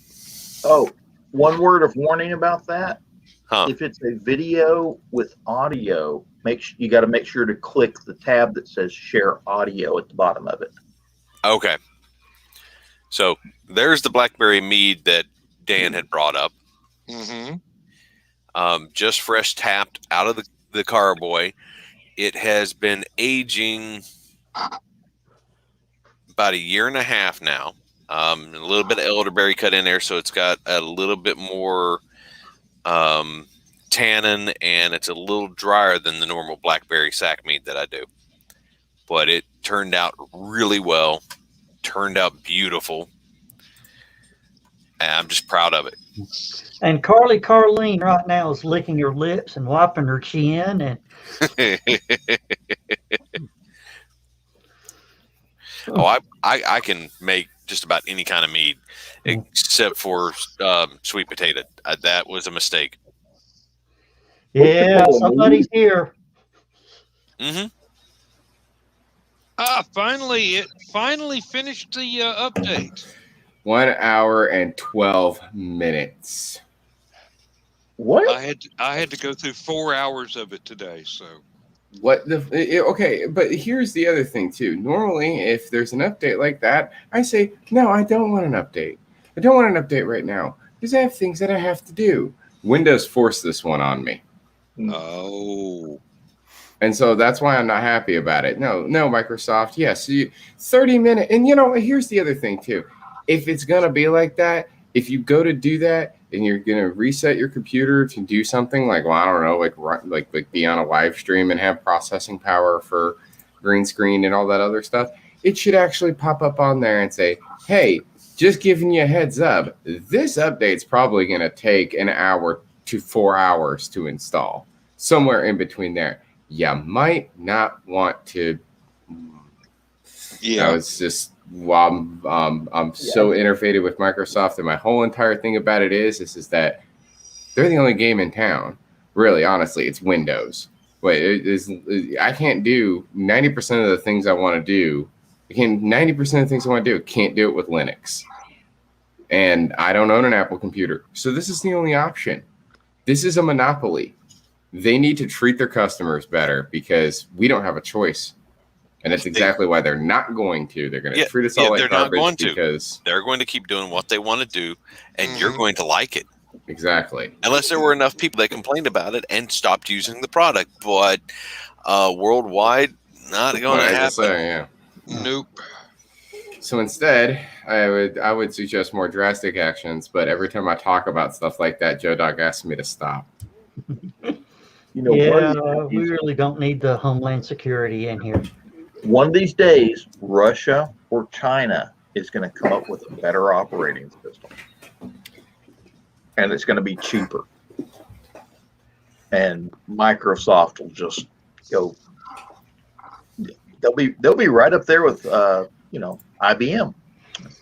Oh, one word of warning about that. Huh. If it's a video with audio, you got to make sure to click the tab that says share audio at the bottom of it. Okay. So there's the Blackberry Mead that Dan had brought up. Mm-hmm. Just fresh tapped out of the carboy. It has been aging about 1.5 years now. A little bit of elderberry cut in there, so it's got a little bit more tannin, and it's a little drier than the normal blackberry sack mead that I do. But it turned out really well. Turned out beautiful. And I'm just proud of it. And Carleen right now is licking her lips and wiping her chin. And I can make just about any kind of mead except for sweet potato. That was a mistake. yeah, somebody's here. Mm-hmm. It finally finished the update. 1 hour and 12 minutes. What? I had to go through 4 hours of it today, so What the? Okay, but here's the other thing too. Normally, if there's an update like that, I say, no, I don't want an update. I don't want an update right now because I have things that I have to do. Windows forced this one on me. Oh. And so that's why I'm not happy about it. No, Microsoft. Yes, 30-minute. And here's the other thing too. If it's gonna be like that, if you go to do that and you're gonna reset your computer to do something like, well, I don't know, like be on a live stream and have processing power for green screen and all that other stuff, it should actually pop up on there and say, hey, just giving you a heads up, this update's probably gonna take an hour to 4 hours to install. Somewhere in between there. You might not want to. Yeah. It's just I'm so interfated with Microsoft, and my whole entire thing about it is that they're the only game in town. Really, honestly, it's Windows. I can't do 90% of the things I want to do. 90% of the things I want to do, can't do it with Linux. And I don't own an Apple computer, so this is the only option. This is a monopoly. They need to treat their customers better because we don't have a choice. And that's exactly why they're not going to. They're going to treat us all like garbage because they're going to keep doing what they want to do, and you're going to like it. Exactly. Unless there were enough people that complained about it and stopped using the product. But worldwide, not going to happen. Nope. So instead, I would suggest more drastic actions. But every time I talk about stuff like that, Joe Dog asks me to stop. You know, we really don't need the Homeland Security in here. One of these days, Russia or China is going to come up with a better operating system, and it's going to be cheaper. And Microsoft will just go. They'll be right up there with IBM.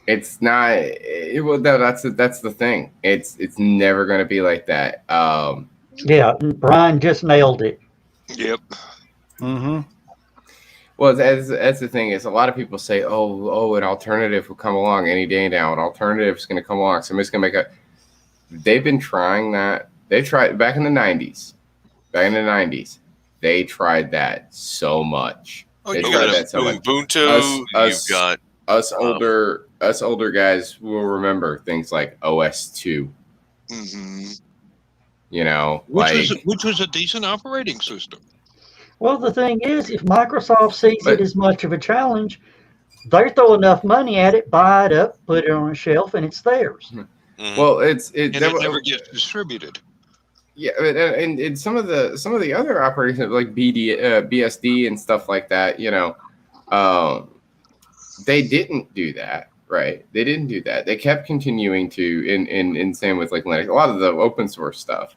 It's not. That's the thing. It's never going to be like that. Yeah, Brian just nailed it. Yep. Mm-hmm. Well, that's the thing is a lot of people say, oh, an alternative will come along any day now. An alternative is going to come along. Somebody's going to make a. They've been trying that. They tried back in the 90s. They tried that so much. Oh, you got Ubuntu. You've got us older guys will remember things like OS2. Mm-hmm. Which was a decent operating system. Well, the thing is, if Microsoft sees it as much of a challenge, they throw enough money at it, buy it up, put it on a shelf, and it's theirs. Mm-hmm. Well, it never gets distributed. Yeah, and some of the other operating systems like BSD and stuff like that, they didn't do that. Right. They didn't do that. They kept continuing to in same with like Linux. A lot of the open source stuff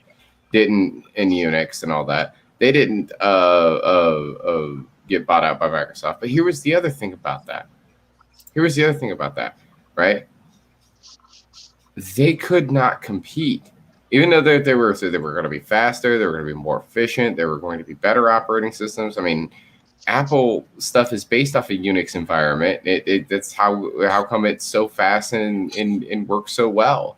didn't in Unix and all that. They didn't get bought out by Microsoft. But here was the other thing about that. Right? They could not compete. Even though they were going to be faster, they were going to be more efficient, they were going to be better operating systems. I mean, Apple stuff is based off a Unix environment. That's how come it's so fast and works so well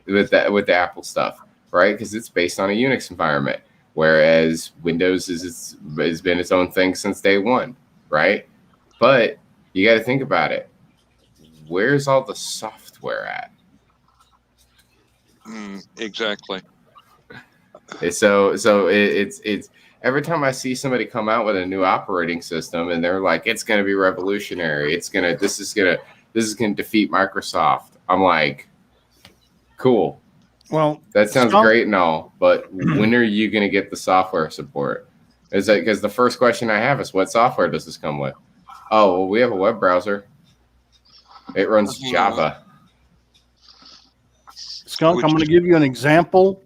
with the Apple stuff, right? Because it's based on a Unix environment, whereas Windows has been its own thing since day one, right? But you got to think about it. Where's all the software at? Exactly. So it's every time I see somebody come out with a new operating system and they're like, it's going to be revolutionary. This is going to defeat Microsoft. I'm like, cool. Well, that sounds great and all, but when are you going to get the software support? Is that because the first question I have is, what software does this come with? Oh, well, we have a web browser. It runs Java. Skunk, I'm going to give you an example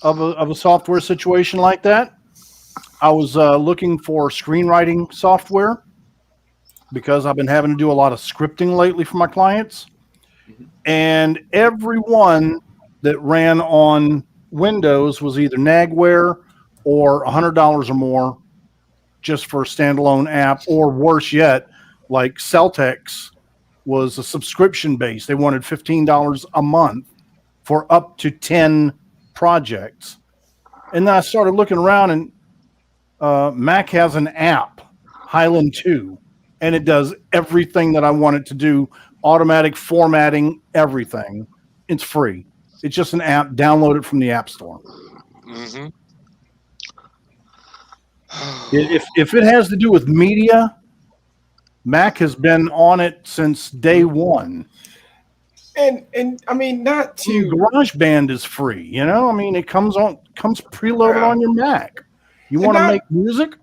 of a software situation like that. I was looking for screenwriting software because I've been having to do a lot of scripting lately for my clients. And everyone that ran on Windows was either Nagware or $100 or more just for a standalone app, or worse yet, like Celtex was a subscription base. They wanted $15 a month for up to 10 projects. And then I started looking around, and Mac has an app, Highland 2, and it does everything that I want it to do, automatic formatting, everything. It's free. It's just an app. Download it from the App Store. Mm-hmm. If it has to do with media, Mac has been on it since day one. And I mean, not to GarageBand is free. You know, I mean, it comes preloaded Yeah. on your Mac. You And want to not- make music?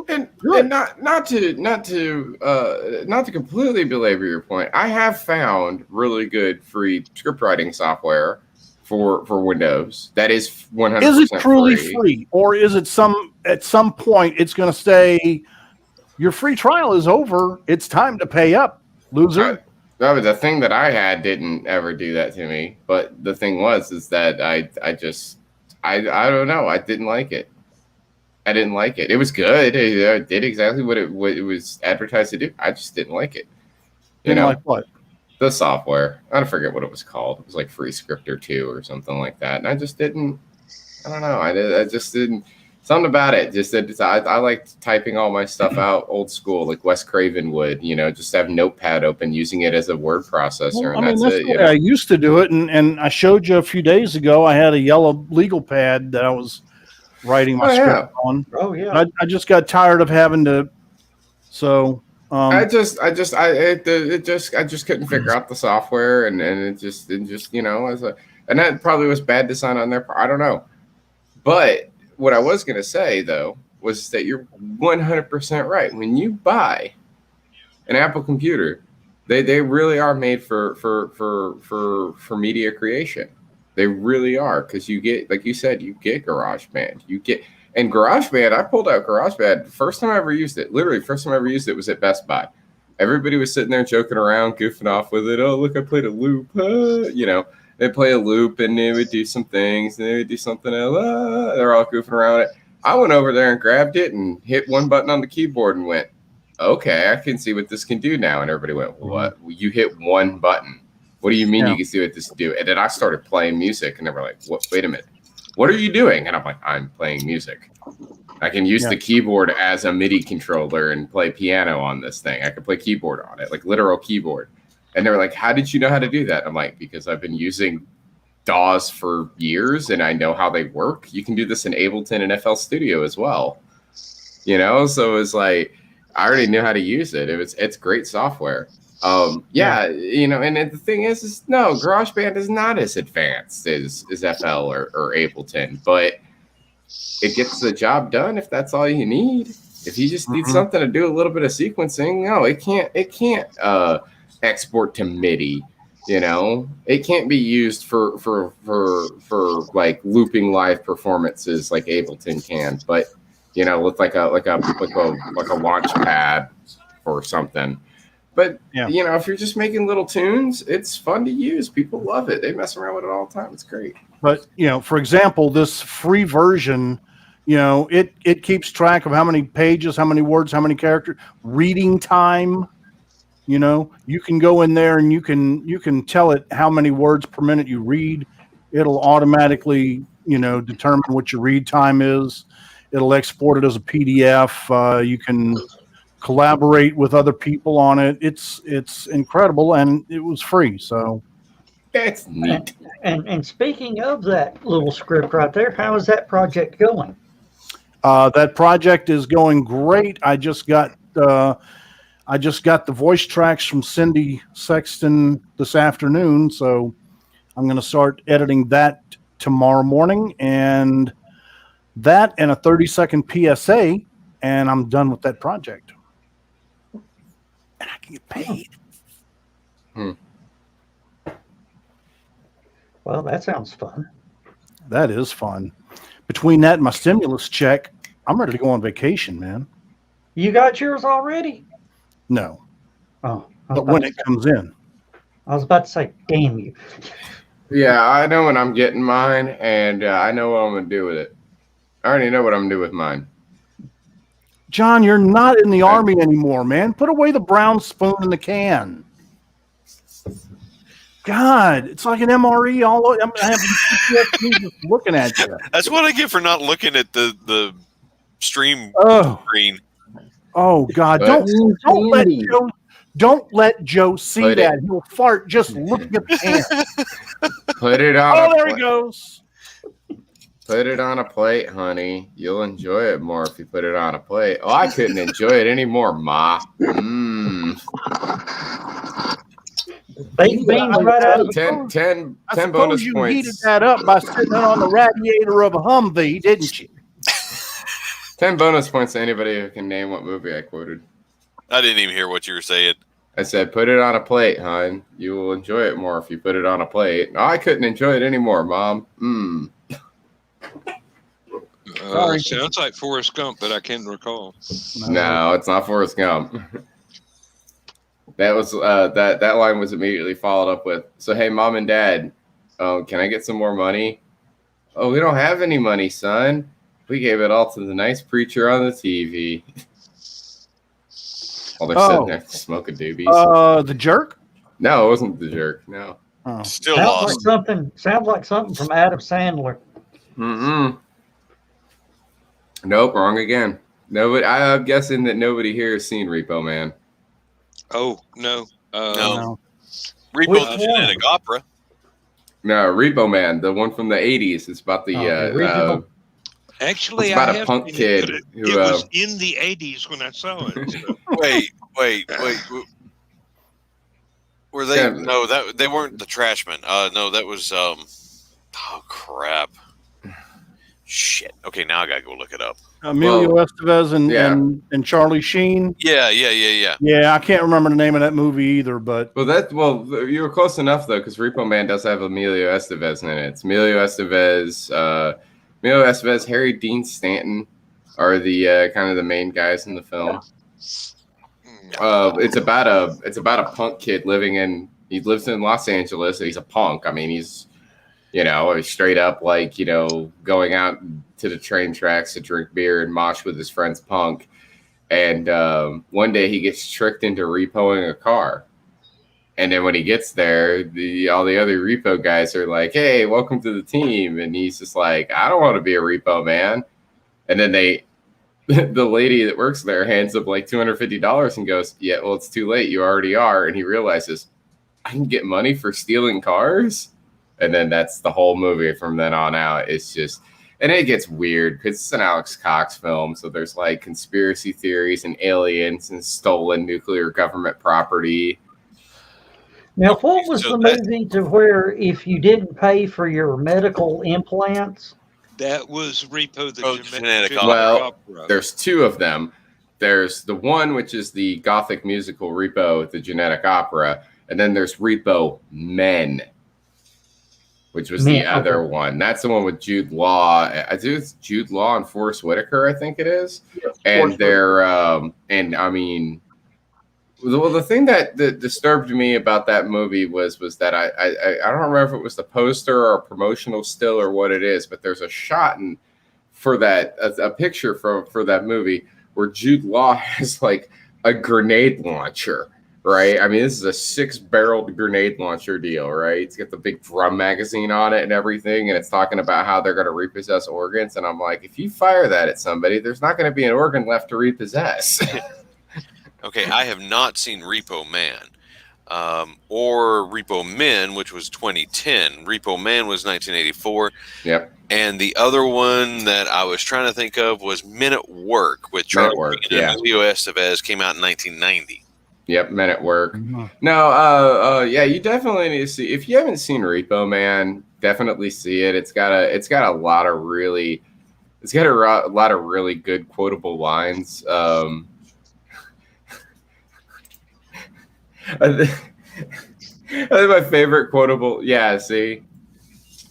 and Good. not to completely belabor your point. I have found really good free script writing software for Windows that is 100% Is it truly free, or is it at some point it's going to say your free trial is over? It's time to pay up, loser. No, the thing that I had didn't ever do that to me. But the thing is that I don't know. I didn't like it. I didn't like it. It was good. It did exactly what it was advertised to do. I just didn't like it. Didn't like what? The software. I don't forget what it was called. It was like Free Scripter 2 or something like that. And I just didn't. I don't know. I just didn't. Something about it. Just that I liked typing all my stuff out old school, like Wes Craven would. Just have Notepad open, using it as a word processor, Well, and that's that's it. the way I used to do it, and I showed you a few days ago. I had a yellow legal pad that I was writing my script on. Oh yeah. I just got tired of having to. So I just couldn't figure out the software, and it just and that probably was bad design on their part. I don't know, but what I was gonna say though was that you're 100% right. When you buy an Apple computer, they really are made for media creation. They really are, because you get, like you said, you get GarageBand. And GarageBand, I pulled out GarageBand. First time I ever used it, literally first time I ever used it was at Best Buy. Everybody was sitting there joking around, goofing off with it. Oh, look, I played a loop. They play a loop and they would do some things and they would do something else. They're all goofing around it. I went over there and grabbed it and hit one button on the keyboard and went, okay, I can see what this can do now. And everybody went, what? Well, you hit one button. What do you mean you can see what this can do? And then I started playing music and they were like, what? Wait a minute. What are you doing? And I'm like, I'm playing music. I can use the keyboard as a MIDI controller and play piano on this thing. I can play keyboard on it, like literal keyboard. And they were like, how did you know how to do that? I'm like, because I've been using DAWs for years and I know how they work. You can do this in Ableton and FL Studio as well. So it's like, I already knew how to use it. It's great software. And the thing is no, GarageBand is not as advanced as FL or Ableton, but it gets the job done if that's all you need. If you just need something to do a little bit of sequencing, no, it can't export to MIDI. It can't be used for like looping live performances like Ableton can, but with like a launch pad or something. But if you're just making little tunes, it's fun to use. People love it. They mess around with it all the time. It's great. But for example, this free version, it keeps track of how many pages, how many words, how many characters, reading time. You can go in there and you can tell it how many words per minute you read. It'll automatically, determine what your read time is. It'll export it as a PDF. You can collaborate with other people on it. It's incredible, and it was free. So that's neat. And speaking of that little script right there, how is that project going? That project is going great. I just got the voice tracks from Cindy Sexton this afternoon, so I'm going to start editing that tomorrow morning, and that and a 30-second PSA, and I'm done with that project. And I can get paid. Well, that sounds fun. That is fun. Between that and my stimulus check, I'm ready to go on vacation, man. You got yours already? No. Oh. But when it comes in. I was about to say, damn you. Yeah, I know when I'm getting mine, and I know what I'm going to do with it. I already know what I'm going to do with mine. John, you're not in the Army anymore, man. Put away the brown spoon in the can. God, it's like an MRE all over. I'm having PTSD just looking at you. That's what I get for not looking at the stream screen. Oh God! Don't let Joe see that. He'll fart just looking at the can. Put it on. Oh, there he goes. Put it on a plate, honey. You'll enjoy it more if you put it on a plate. Oh, I couldn't enjoy it anymore, Ma. Baked beans right out of the 10 I bonus suppose you points. heated that up by sitting on the radiator of a Humvee, didn't you? 10 bonus points to anybody who can name what movie I quoted. I didn't even hear what you were saying. I said, put it on a plate, hon. You will enjoy it more if you put it on a plate. No, I couldn't enjoy it anymore, Mom. Sounds like Forrest Gump, but I can't recall. No, it's not Forrest Gump. That was that line was immediately followed up with, so hey, Mom and Dad, can I get some more money? Oh, we don't have any money, son. We gave it all to the nice preacher on the TV. While they're sitting there smoking doobies. The Jerk? No, it wasn't The Jerk. No. Oh. Still sounds lost. sounds like something from Adam Sandler. Nope, wrong again. Nobody. I'm guessing that nobody here has seen Repo Man. Oh, no. No. Repo the Genetic Opera. No, Repo Man, the one from the 80s. It's about the actually, it's about I a punk kid who it was in the 80s when I saw it. So. Wait. Were they? Yeah. No, that they weren't the Trashmen. No, that was. Oh crap! Shit. Okay, now I gotta go look it up. Emilio Estevez and Charlie Sheen. Yeah. Yeah, I can't remember the name of that movie either, but you were close enough though, because Repo Man does have Emilio Estevez in it. It's Emilio Estevez, Harry Dean Stanton are the kind of the main guys in the film. It's about a punk kid he lives in Los Angeles. He's a punk. I mean, he's straight up going out to the train tracks to drink beer and mosh with his friends punk. And one day he gets tricked into repoing a car. And then when he gets there, all the other repo guys are like, hey, welcome to the team. And he's just like, I don't want to be a repo man. And then the lady that works there hands him like $250 and goes, yeah, well, it's too late. You already are. And he realizes, I can get money for stealing cars. And then that's the whole movie from then on out. It's just, and it gets weird because it's an Alex Cox film. So there's like conspiracy theories and aliens and stolen nuclear government property. Now, what was the movie to where if you didn't pay for your medical implants? That was Repo the Genetic Opera. Well, there's two of them. There's the one, which is the gothic musical Repo the Genetic Opera. And then there's Repo Men, which was the other one. That's the one with Jude Law. I think it's Jude Law and Forrest Whitaker, I think it is. Yeah, and they're, and I mean, well, the thing that disturbed me about that movie was that I don't remember if it was the poster or a promotional still or what it is, but there's a shot for that, a picture for that movie where Jude Law has like a grenade launcher. Right, I mean, this is a 6-barreled grenade launcher deal, right? It's got the big drum magazine on it and everything, and it's talking about how they're going to repossess organs. And I'm like, if you fire that at somebody, there's not going to be an organ left to repossess. Okay, I have not seen Repo Man or Repo Men, which was 2010. Repo Man was 1984. Yep. And the other one that I was trying to think of was Men at Work with Charlie and Emilio Estevez, came out in 1990. Yep, Men at Work. Mm-hmm. No, yeah, you definitely need to see. If you haven't seen Repo Man, definitely see it. It's got a lot of really good quotable lines. I think my favorite quotable. Yeah, see,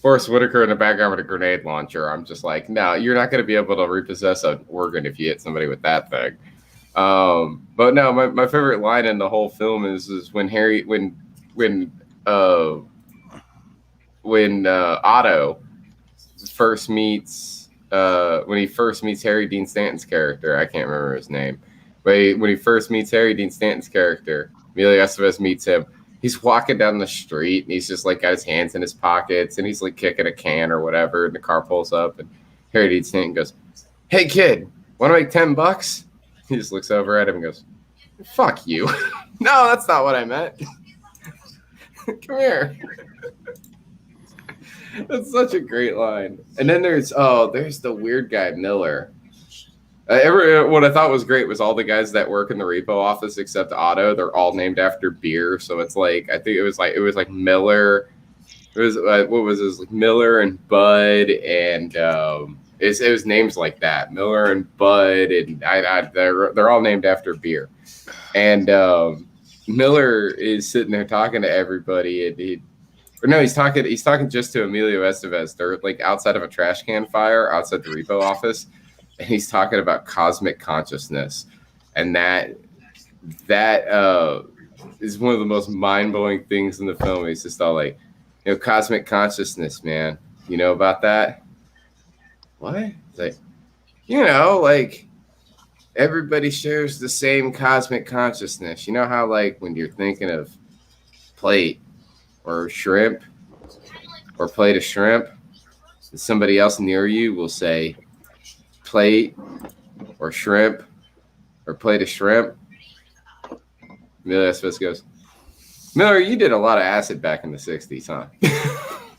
Forrest Whitaker in the background with a grenade launcher. I'm just like, no, you're not going to be able to repossess an organ if you hit somebody with that thing. But no, my favorite line in the whole film is when Otto first meets Harry Dean Stanton's character. I can't remember his name, but when he first meets Harry Dean Stanton's character, Emilio Estevez meets him. He's walking down the street and he's just like got his hands in his pockets and he's like kicking a can or whatever, and the car pulls up and Harry Dean Stanton goes, "Hey kid, want to make $10?" He just looks over at him and goes, "Fuck you." No, that's not what I meant. Come here. That's such a great line. And then there's the weird guy Miller. What I thought was great was all the guys that work in the repo office except Otto. They're all named after beer. So it's like I think it was like Miller. It was what was this? Like Miller and Bud and it was names like that. Miller and Bud and they're all named after beer. And Miller is sitting there talking to everybody, and he's talking just to Emilio Estevez. They're like outside of a trash can fire outside the repo office, and he's talking about cosmic consciousness, and that is one of the most mind-blowing things in the film. He's just all like, cosmic consciousness, man. You know about that? What? It's like, like everybody shares the same cosmic consciousness. You know how, like, when you're thinking of plate or shrimp or plate of shrimp, somebody else near you will say plate or shrimp or plate of shrimp. Emilio Estevez goes, Miller, you did a lot of acid back in the 60s, huh?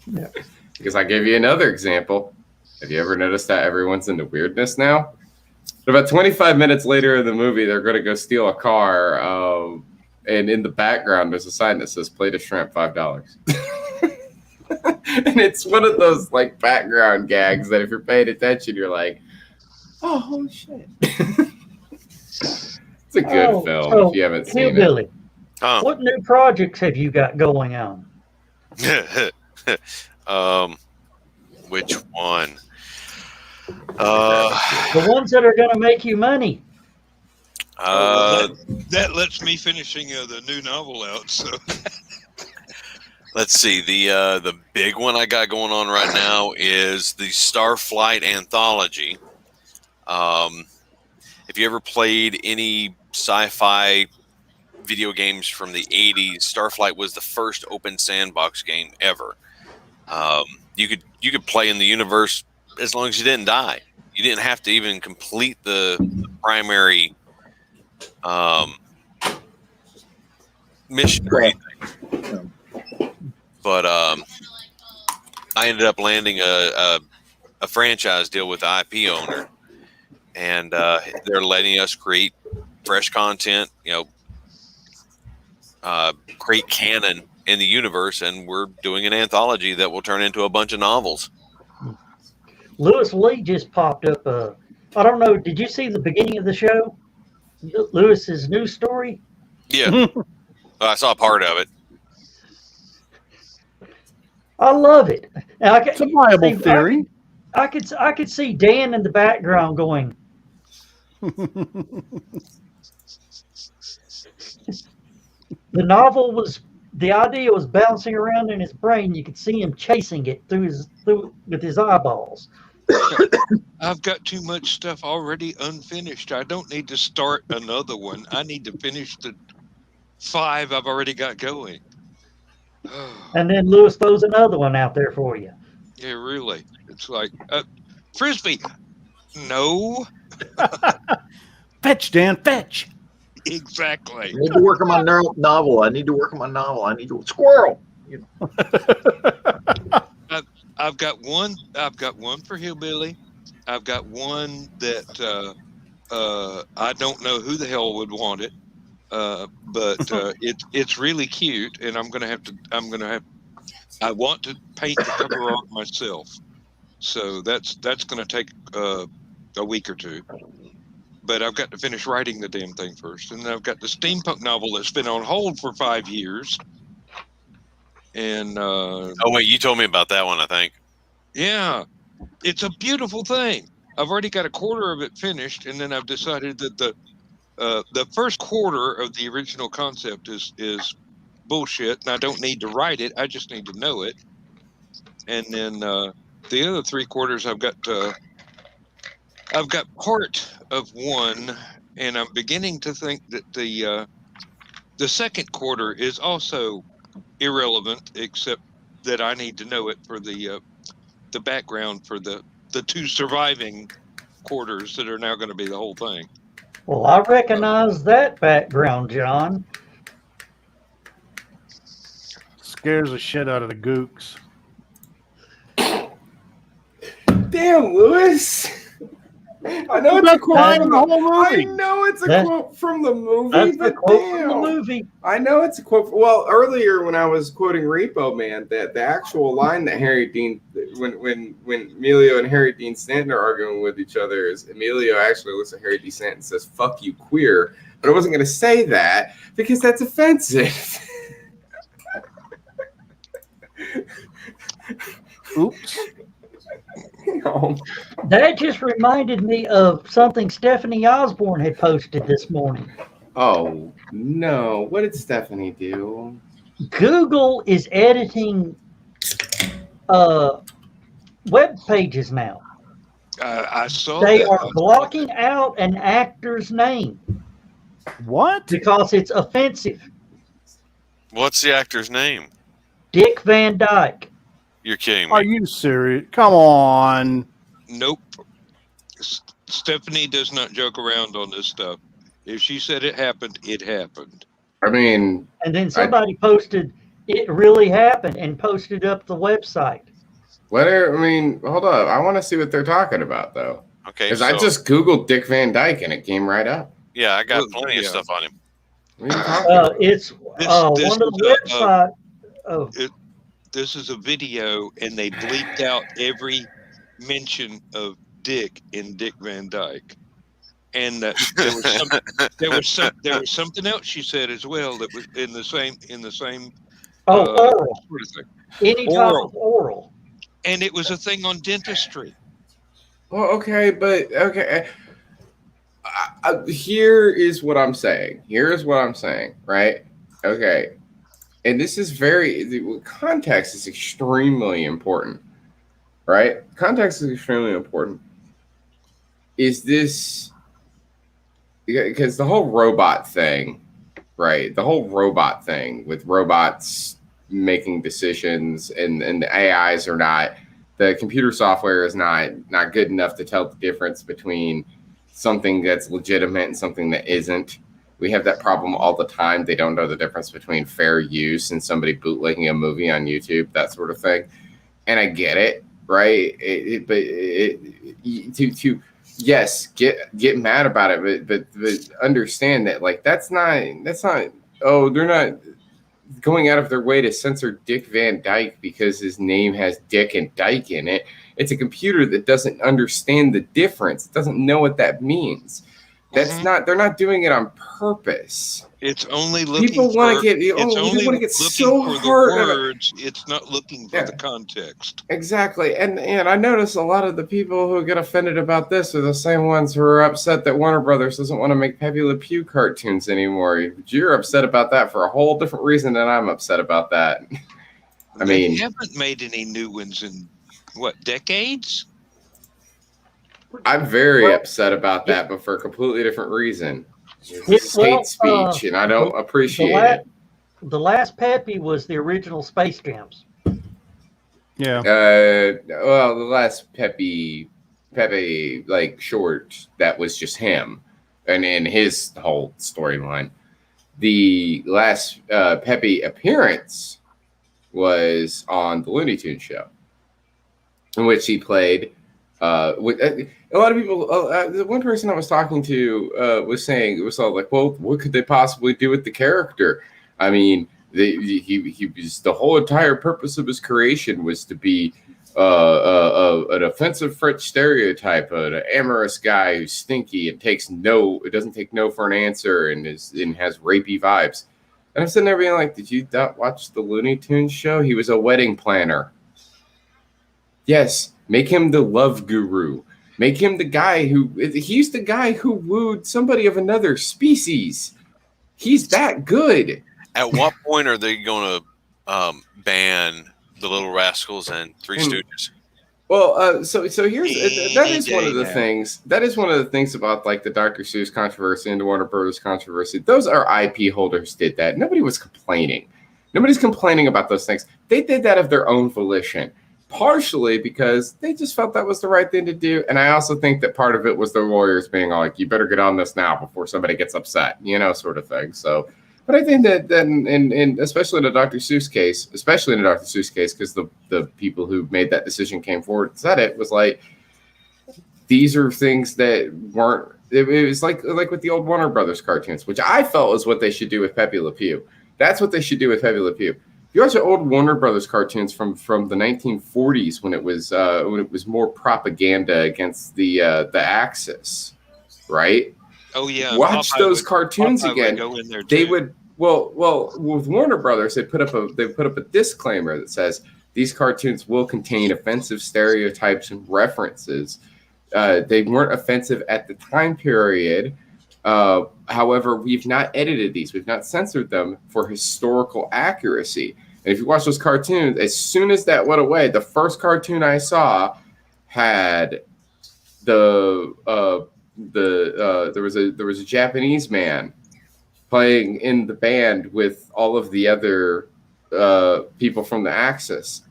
Yeah. Because I gave you another example. Have you ever noticed that everyone's into weirdness now? But about 25 minutes later in the movie, they're going to go steal a car. And in the background, there's a sign that says plate of shrimp, $5. And it's one of those like background gags that if you're paying attention, you're like, oh, holy shit. It's a good film if you haven't seen Billy, it. what new projects have you got going on? Which one? The ones that are going to make you money. That lets me finishing the new novel out. So let's see. The big one I got going on right now is the Starflight anthology. If you ever played any sci-fi video games from the 80s, Starflight was the first open sandbox game ever. You could play in the universe as long as you didn't die. You didn't have to even complete the primary mission or anything. But I ended up landing a franchise deal with the IP owner, and they're letting us create fresh content, create canon in the universe, and we're doing an anthology that will turn into a bunch of novels. Lewis Lee just popped up. I don't know. Did you see the beginning of the show? Lewis's news story? Yeah. I saw part of it. I love it. It's a viable theory. I could see Dan in the background going. The idea was bouncing around in his brain. You could see him chasing it with his eyeballs. I've got too much stuff already unfinished. I don't need to start another one. I need to finish the 5 I've already got going. And then Lewis throws another one out there for you. Yeah, really. It's like, Frisbee, no. Fetch, Dan, fetch. Exactly. I need to work on my novel. Squirrel. I've got one for Hillbilly. I've got one that I don't know who the hell would want it, but it's really cute, and I want to paint the cover art myself, so that's going to take a week or two. But I've got to finish writing the damn thing first, and then I've got the steampunk novel that's been on hold for 5 years. And oh wait, you told me about that one, I think. Yeah, it's a beautiful thing. I've already got a quarter of it finished, and then I've decided that the first quarter of the original concept is bullshit, and I don't need to write it. I just need to know it. And then the other 3 quarters, I've got part of one, and I'm beginning to think that the second quarter is also irrelevant, except that I need to know it for the background for the 2 surviving quarters that are now going to be the whole thing. Well, I recognize that background, John. Scares the shit out of the gooks. Damn, Lewis. I know it's a quote from the whole movie. I know it's a quote from the movie. That's the quote damn. from the movie. I know it's a quote. Well, earlier when I was quoting Repo Man, that the actual line that Harry Dean, when Emilio and Harry Dean Stanton are arguing with each other, is Emilio actually looks at Harry Dean Stanton and says, "Fuck you, queer." But I wasn't going to say that because that's offensive. Oops. No. That just reminded me of something Stephanie Osborne had posted this morning. Oh, no. What did Stephanie do? Google is editing web pages now. I saw They that. are blocking out an actor's name. What? Because it's offensive. What's the actor's name? Dick Van Dyke. You're kidding me. Are you serious? Come on. Nope. Stephanie does not joke around on this stuff. If she said it happened, it happened. I mean, and then somebody posted it really happened and posted up the website. Hold up. I want to see what they're talking about, though. Okay. Because I just Googled Dick Van Dyke and it came right up. Yeah, I got plenty of stuff on him. It's one of the websites. This is a video, and they bleeped out every mention of Dick in Dick Van Dyke. And there was something else she said as well that was in the same. Oral. Sort of thing. Any type of oral. And it was a thing on dentistry. Well, okay, but okay. Here is what I'm saying. Right? Okay. And this is context is extremely important, right? Context is extremely important. Is this, because the whole robot thing, right? The whole robot thing with robots making decisions and the AIs are not, the computer software is not good enough to tell the difference between something that's legitimate and something that isn't. We have that problem all the time. They don't know the difference between fair use and somebody bootlegging a movie on YouTube, that sort of thing. And I get it, right? Yes, get mad about it, but understand that that's not. Oh, they're not going out of their way to censor Dick Van Dyke because his name has Dick and Dyke in it. It's a computer that doesn't understand the difference. It doesn't know what that means. That's not. They're not doing it on purpose. It's only looking. People want to get. People want to get so hard. Words. It's not looking for the context. Exactly, and I notice a lot of the people who get offended about this are the same ones who are upset that Warner Brothers doesn't want to make Pepe Le Pew cartoons anymore. You're upset about that for a whole different reason than I'm upset about that. They haven't made any new ones in decades. I'm very upset about that, but for a completely different reason. It's hate speech, and I don't appreciate it. The last Pepe was the original Space Jams. Yeah. Well, the last Pepe short, that was just him, and in his whole storyline. The last Pepe appearance was on the Looney Tunes show, in which he played. With a lot of people, the one person I was talking to was saying, it was all like, well, what could they possibly do with the character? I mean, he was, the whole entire purpose of his creation was to be an offensive French stereotype, an amorous guy who's stinky and doesn't take no for an answer and has rapey vibes. And I'm sitting there being like, did you not watch the Looney Tunes show? He was a wedding planner. Yes. Make him the love guru. Make him the guy he's the guy who wooed somebody of another species. He's that good. At what point are they going to ban the Little Rascals and Three Stooges? Well, so here's that is one of the things. That is one of the things about the Dr. Seuss controversy and the Warner Brothers controversy. Those are IP holders did that. Nobody was complaining. Nobody's complaining about those things. They did that of their own volition. Partially because they just felt that was the right thing to do. And I also think that part of it was the lawyers being like, you better get on this now before somebody gets upset, sort of thing. So, but I think that then, especially in the Dr. Seuss case, because the people who made that decision came forward and said it, was like, these are things that weren't. It was like with the old Warner Brothers cartoons, which I felt is what they should do with Pepe Le Pew. That's what they should do with Pepe Le Pew. If you watch the old Warner Brothers cartoons from the 1940s, when it was more propaganda against the Axis, right? Oh yeah. Watch those cartoons Popeye again. would go in there They too. would well with Warner Brothers, they put up a disclaimer that says these cartoons will contain offensive stereotypes and references. They weren't offensive at the time period. However, we've not edited these. We've not censored them for historical accuracy. And if you watch those cartoons, as soon as that went away, the first cartoon I saw had there was a Japanese man playing in the band with all of the other people from the Axis.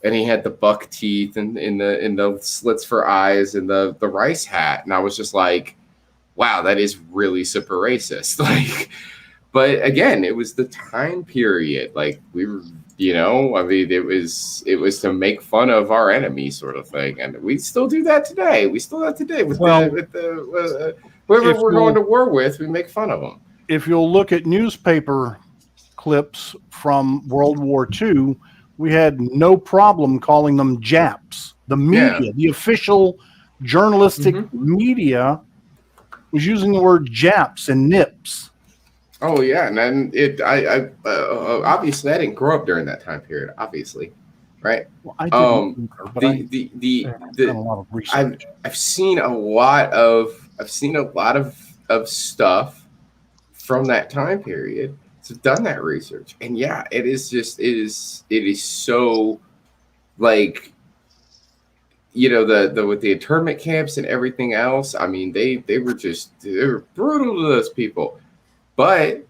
And he had the buck teeth and in the slits for eyes and the rice hat. And I was just like, wow, that is really super racist. Like, but again, it was the time period. Like we were, I mean, it was to make fun of our enemy sort of thing. And we still do that today. We still do that today with whoever we're going to war with, we make fun of them. If you'll look at newspaper clips from World War II, we had no problem calling them Japs. The media, the official journalistic media, was using the word Japs and Nips. Oh yeah, and then I obviously I didn't grow up during that time period. Obviously, right? Well, I didn't either, but I've done a lot of research. I've seen a lot of stuff from that time period. So I've done that research, and yeah, it is so like, the with the internment camps and everything else. I mean, they were brutal to those people, but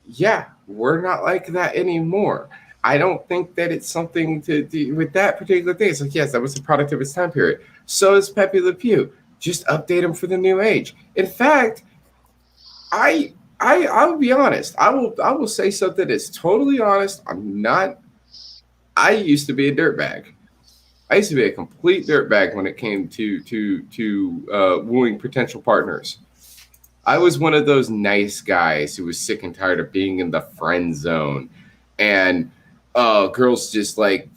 yeah, we're not like that anymore. I don't think that it's something to do with that particular thing. It's like, yes, that was the product of its time period. So is Pepe Le Pew. Just update them for the new age. In fact, I'll be honest. I will say something that's totally honest. I used to be a dirtbag. I used to be a complete dirtbag when it came to wooing potential partners. I was one of those nice guys who was sick and tired of being in the friend zone, and girls just like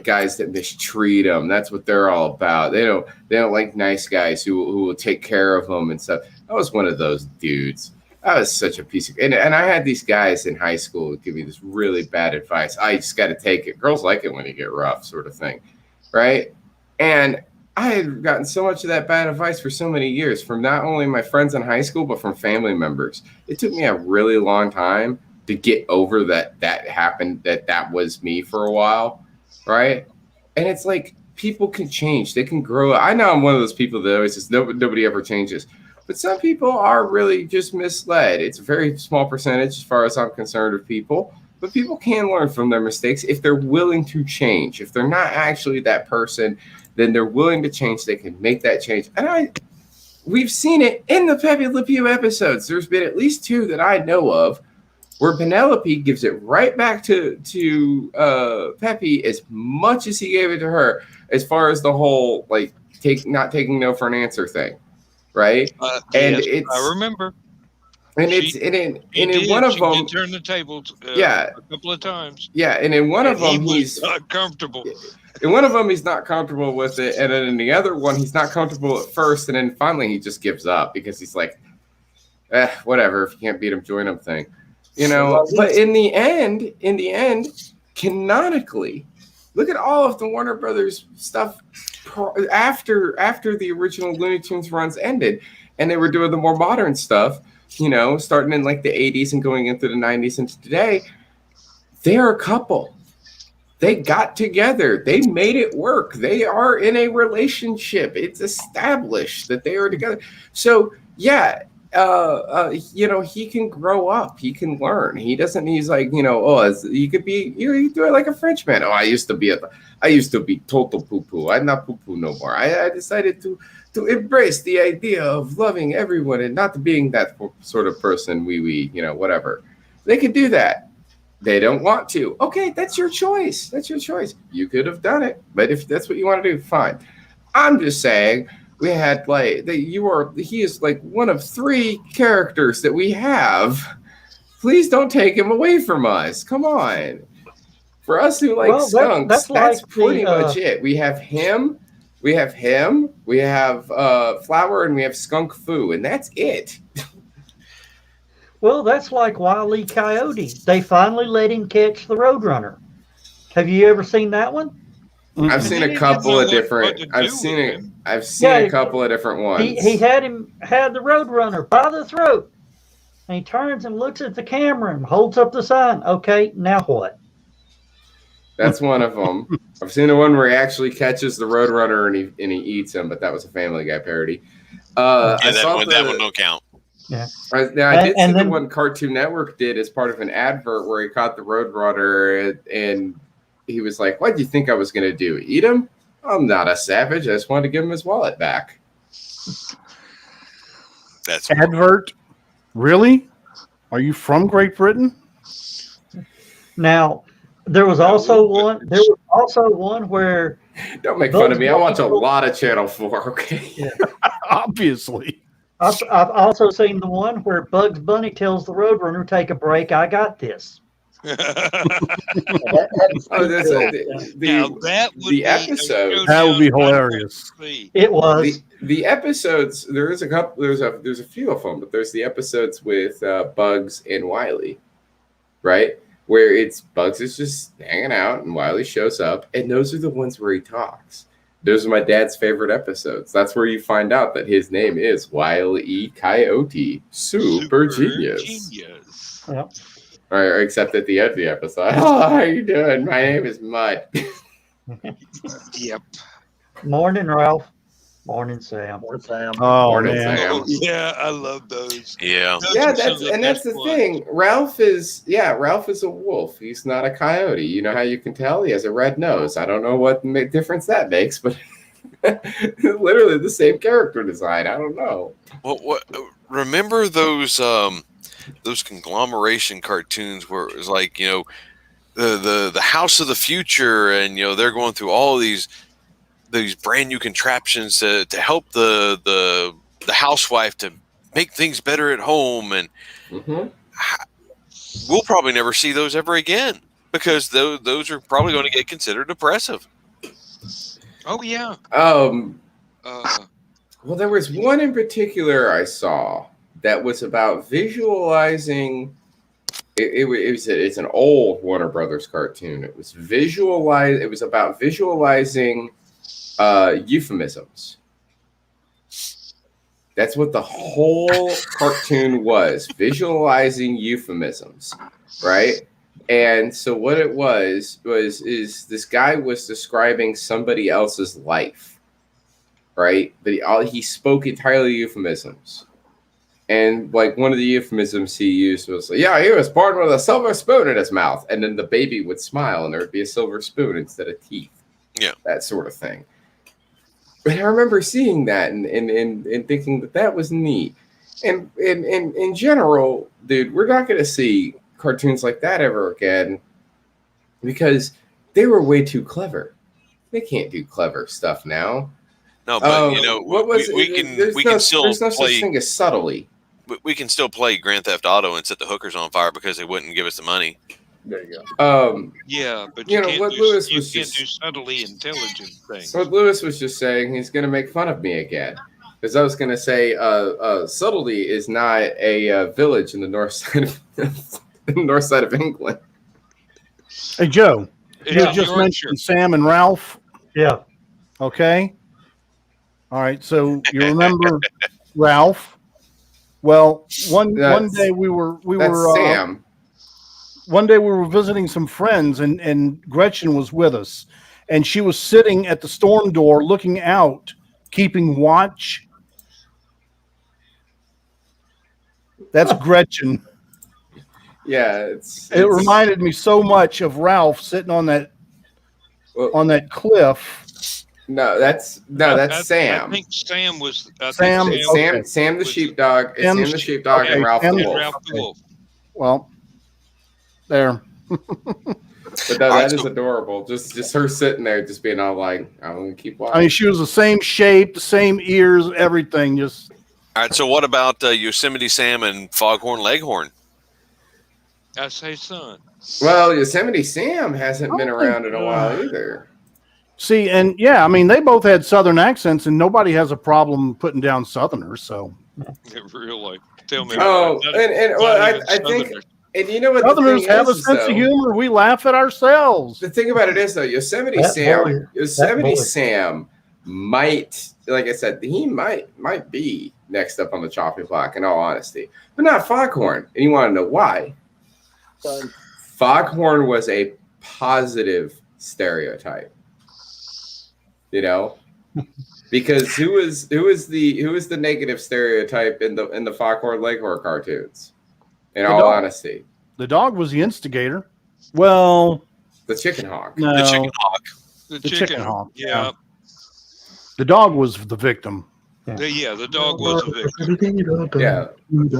guys that mistreat them. That's what they're all about. They don't like nice guys who will take care of them and stuff. I was one of those dudes. I was such a piece of, and I had these guys in high school who give me this really bad advice. I just got to take it. Girls like it when you get rough, sort of thing, right? And I had gotten so much of that bad advice for so many years from not only my friends in high school, but from family members. It took me a really long time to get over that happened, that was me for a while, right? And it's like, people can change. They can grow. I know I'm one of those people that always says nobody ever changes. But some people are really just misled. It's a very small percentage as far as I'm concerned of people. But people can learn from their mistakes if they're willing to change. If they're not actually that person, then they're willing to change. They can make that change. And we've seen it in the Pepe Le Pew episodes. There's been at least 2 that I know of where Penelope gives it right back to Pepe as much as he gave it to her, as far as the whole like not taking no for an answer thing. Right, and yes, I remember. And in one of them, turn the tables. Yeah, a couple of times. Yeah, and in one of them, he's not comfortable. In one of them, he's not comfortable with it, and then in the other one, he's not comfortable at first, and then finally, he just gives up because he's like, whatever. If you can't beat him, join him thing, But in the end, canonically, look at all of the Warner Brothers stuff. After the original Looney Tunes runs ended, and they were doing the more modern stuff, starting in like the 80s and going into the 90s and today, they're a couple. They got together. They made it work. They are in a relationship. It's established that they are together. So yeah, he can grow up. He can learn. He's like, you could be, you do it like a Frenchman. Oh, I used to be total poo-poo. I'm not poo-poo no more. I decided to embrace the idea of loving everyone and not being that sort of person. Whatever. They could do that. They don't want to. Okay, that's your choice. You could have done it. But if that's what you want to do, fine. I'm just saying we had like he is like one of 3 characters that we have. Please don't take him away from us. Come on. For us who like skunks, that's like pretty much it. We have him, we have Flower, and we have Skunk Fu, and that's it. Well, that's like Wile E. Coyote. They finally let him catch the Roadrunner. Have you ever seen that one? I've seen a couple of different. I've seen a couple of different ones. He had the Roadrunner by the throat, and he turns and looks at the camera and holds up the sign. Okay, now what? That's one of them. I've seen the one where he actually catches the Roadrunner and he eats him, but that was a Family Guy parody. That one don't count. Yeah. I did see the one Cartoon Network did as part of an advert where he caught the Roadrunner and he was like, "What do you think I was going to do? Eat him? I'm not a savage. I just wanted to give him his wallet back." That's advert. Really? Are you from Great Britain? Now, there was also one. There was also one where. Don't make fun of me. I watch a lot of Channel 4. Okay. Yeah. Obviously. I've also seen the one where Bugs Bunny tells the Roadrunner, "Take a break. I got this." The episode that would be hilarious. It was the episodes. There's a few of them, but there's the episodes with Bugs and Wily, right? Where it's Bugs is just hanging out and Wily shows up, and those are the ones where he talks. Those are my dad's favorite episodes. That's where you find out that his name is Wile E. Coyote. Super genius. Yep. Or except at the end of the episode. "Oh, how you doing? My name is Mud." Yep. Morning, Ralph. Morning, Sam. Morning, Sam. Oh, Morning, man. Sam. Yeah, I love those. Yeah. Yeah, that's the thing. Ralph is a wolf. He's not a coyote. You know how you can tell? He has a red nose. I don't know what difference that makes, but literally the same character design. I don't know. Well, remember those conglomeration cartoons where it was like, the House of the Future, and they're going through all these brand new contraptions to help the housewife to make things better at home, and we'll probably never see those ever again because those are probably going to get considered oppressive. Oh yeah. Well, there was one in particular I saw that was about visualizing. It's an old Warner Brothers cartoon. It was about visualizing euphemisms. That's what the whole cartoon was, visualizing euphemisms, right? And so what it was this guy was describing somebody else's life, right? But he spoke entirely euphemisms. And like one of the euphemisms he used was, "Yeah, he was born with a silver spoon in his mouth," and then the baby would smile, and there would be a silver spoon instead of teeth. Yeah, that sort of thing. But I remember seeing that and thinking that was neat. And in general, dude, we're not going to see cartoons like that ever again because they were way too clever. They can't do clever stuff now. No, but what was we can still there's no play. such thing as subtly. We can still play Grand Theft Auto and set the hookers on fire because they wouldn't give us the money. There you go. Yeah, but you can't what do, Lewis you was can't just do subtly intelligent things. what Lewis was just saying. He's going to make fun of me again because I was going to say subtlety is not a village in the north side of England. Hey, Joe, Yeah, you just sure, mentioned Sam and Ralph. Yeah. Okay. All right. So you remember Ralph? Well, one day we were Sam. One day we were visiting some friends, and Gretchen was with us, and she was sitting at the storm door looking out, keeping watch. That's Gretchen. Yeah, it reminded me so much of Ralph sitting on that cliff. No, that's Sam. I think Sam was Sam the sheepdog. Sam the sheepdog and Ralph the wolf. Ralph the wolf. Well, there. But no, All right, that is so- adorable. Just her sitting there, just being all like, "I'm gonna keep watching." I mean, she was the same shape, the same ears, everything. Just All right, so what about Yosemite Sam and Foghorn Leghorn? I say, son. Well, Yosemite Sam hasn't been I around think, in a while either. see, and yeah, I mean, they both had Southern accents, and nobody has a problem putting down Southerners. So Really? Tell me. Oh, about it. and Not well, even I think, Southerners. and you know what Southerners the thing have a is, sense though? of humor. We laugh at ourselves. The thing about it is, though, Yosemite That Sam, boy- Yosemite that boy. Sam might, like I said, he might be next up on the chopping block. In all honesty, but not Foghorn. And you want to know why? Foghorn was a positive stereotype. You know, because who was the negative stereotype in the Foghorn Leghorn cartoons? In all dog. honesty, The dog was the instigator. Well, the chicken hawk. no, The chicken hawk. The chicken hawk, Yeah. the dog was the victim. The dog was a victim. Yeah,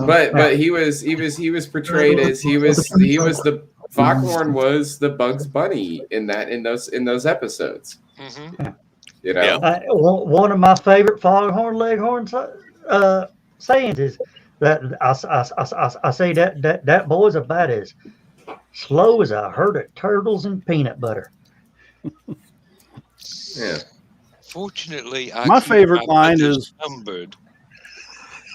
but he was portrayed as he was the Foghorn was the Bugs Bunny in those episodes. Mm-hmm. You know, Yeah. One of my favorite Foghorn Leghorn sayings is that I say that boy's about as slow as a herd of turtles and peanut butter. yeah. Fortunately, My keep favorite my line budgets is- numbered.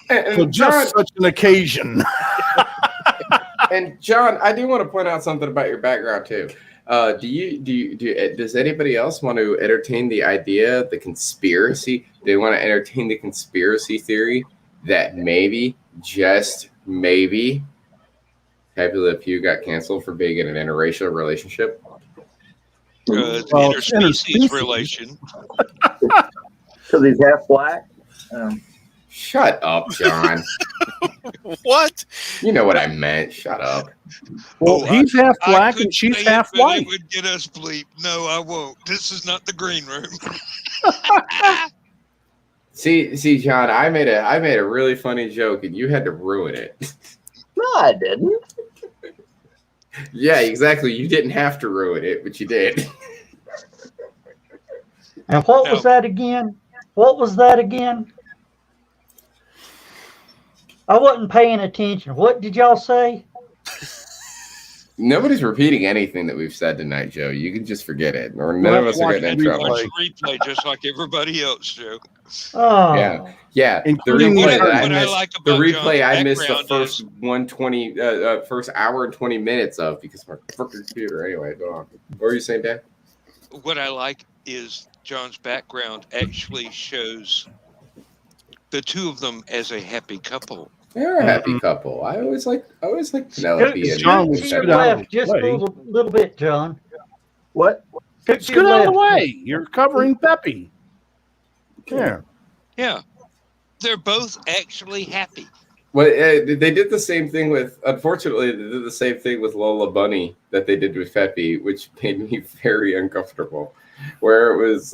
For And just such an occasion. John, I do want to point out something about your background too. Does anybody else want to entertain the idea, the conspiracy? Do they want to entertain the conspiracy theory that maybe, just maybe, Happy Le Pew got canceled for being in an interracial relationship? The Well, interspecies interspecies. relation. Because he's half black. Shut up, John. What? You know what I meant. Shut up. Well, Oh, he's half I black could and she's say it, half but white. It would get us bleep. No, I won't. This is not the green room. See, John, I made a really funny joke and you had to ruin it. No, I didn't. Yeah, exactly. You didn't have to ruin it, but you did. And what was that again? What was that again? I wasn't paying attention. What did y'all say? Nobody's repeating anything that we've said tonight, Joe. You can just forget it, or none of us are getting in And trouble. watch the replay just like everybody else, Joe. Oh, Yeah. The Including replay what that I I missed, like the about replay John's I missed the background first is- 120, first hour and 20 minutes of because of my freaking computer. Anyway, go on. What were you saying, Dan? What I like is John's background actually shows the two of them as a happy couple. They're a happy couple. I always like Penelope and John was to scoot your out of left the just a way. little bit, John. What? To Scoot your out of the left. way. You're covering Peppy. Yeah. Yeah. They're both actually happy. Well, they did the same thing with. Unfortunately, they did the same thing with Lola Bunny that they did with Peppy, which made me very uncomfortable. Where it was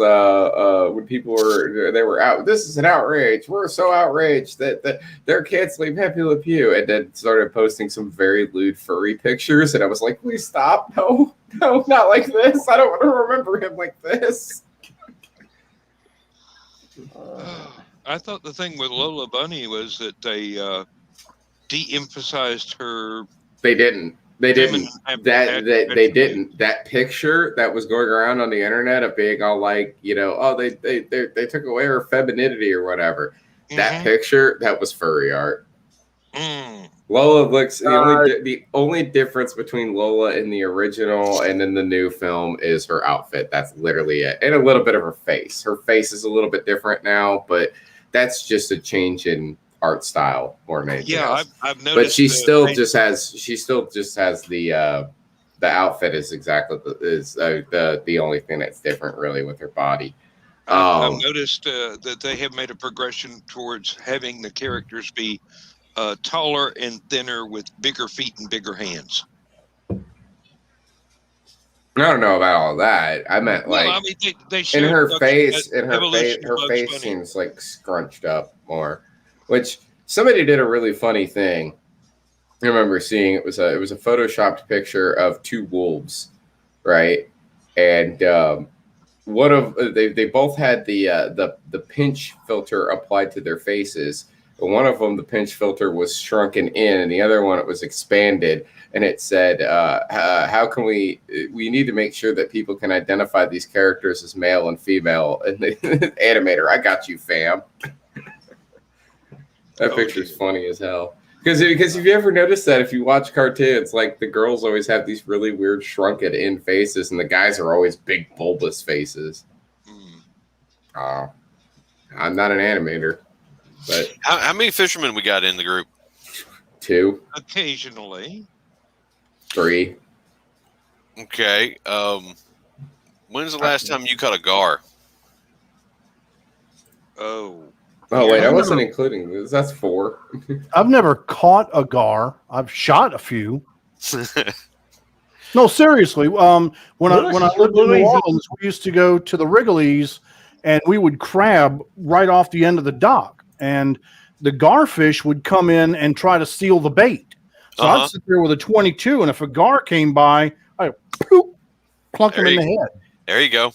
when people were out. This is an outrage. We're so outraged that they're canceling Pepe Le Pew, and then started posting some very lewd furry pictures, and I was like, please stop! No, not like this. I don't want to remember him like this. I thought the thing with Lola Bunny was that they de-emphasized her. They didn't. They didn't. feminine They didn't. That picture that was going around on the internet of being all like, they took away her femininity or whatever. That picture, that was furry art. Mm. Lola looks the only difference between Lola in the original and in the new film is her outfit. That's literally it, and a little bit of her face. Her face is a little bit different now, but that's just a change in art style more than anything else. I've noticed. But she still just has the outfit is exactly the only thing that's different really with her body. I've noticed that they have made a progression towards having the characters be taller and thinner with bigger feet and bigger hands. I don't know about all that. I meant like, Well, I mean, they in showed her Bugs- face, evolution of her Bugs face Bunny. seems like scrunched up more. Which somebody did a really funny thing. I remember seeing it was a photoshopped picture of two wolves, right? And one of they both had the pinch filter applied to their faces. But one of them, the pinch filter was shrunken in, and the other one, it was expanded. And it said, "How can we need to make sure that people can identify these characters as male and female?" And the animator, I got you, fam. That picture's funny as hell. Because if you ever noticed that, if you watch cartoons, like the girls always have these really weird shrunken in faces, and the guys are always big bulbous faces. I'm not an animator, but how many fishermen we got in the group? 2, occasionally, 3. Okay. When's the last time you caught a gar? Oh wait, I wasn't including this. That's 4. I've never caught a gar. I've shot a few. No, seriously. When I lived in New Orleans, we used to go to the Wrigley's, and we would crab right off the end of the dock, and the garfish would come in and try to steal the bait. So I'd sit there with a 22, and if a gar came by, I'd plunk him in the head. There you go.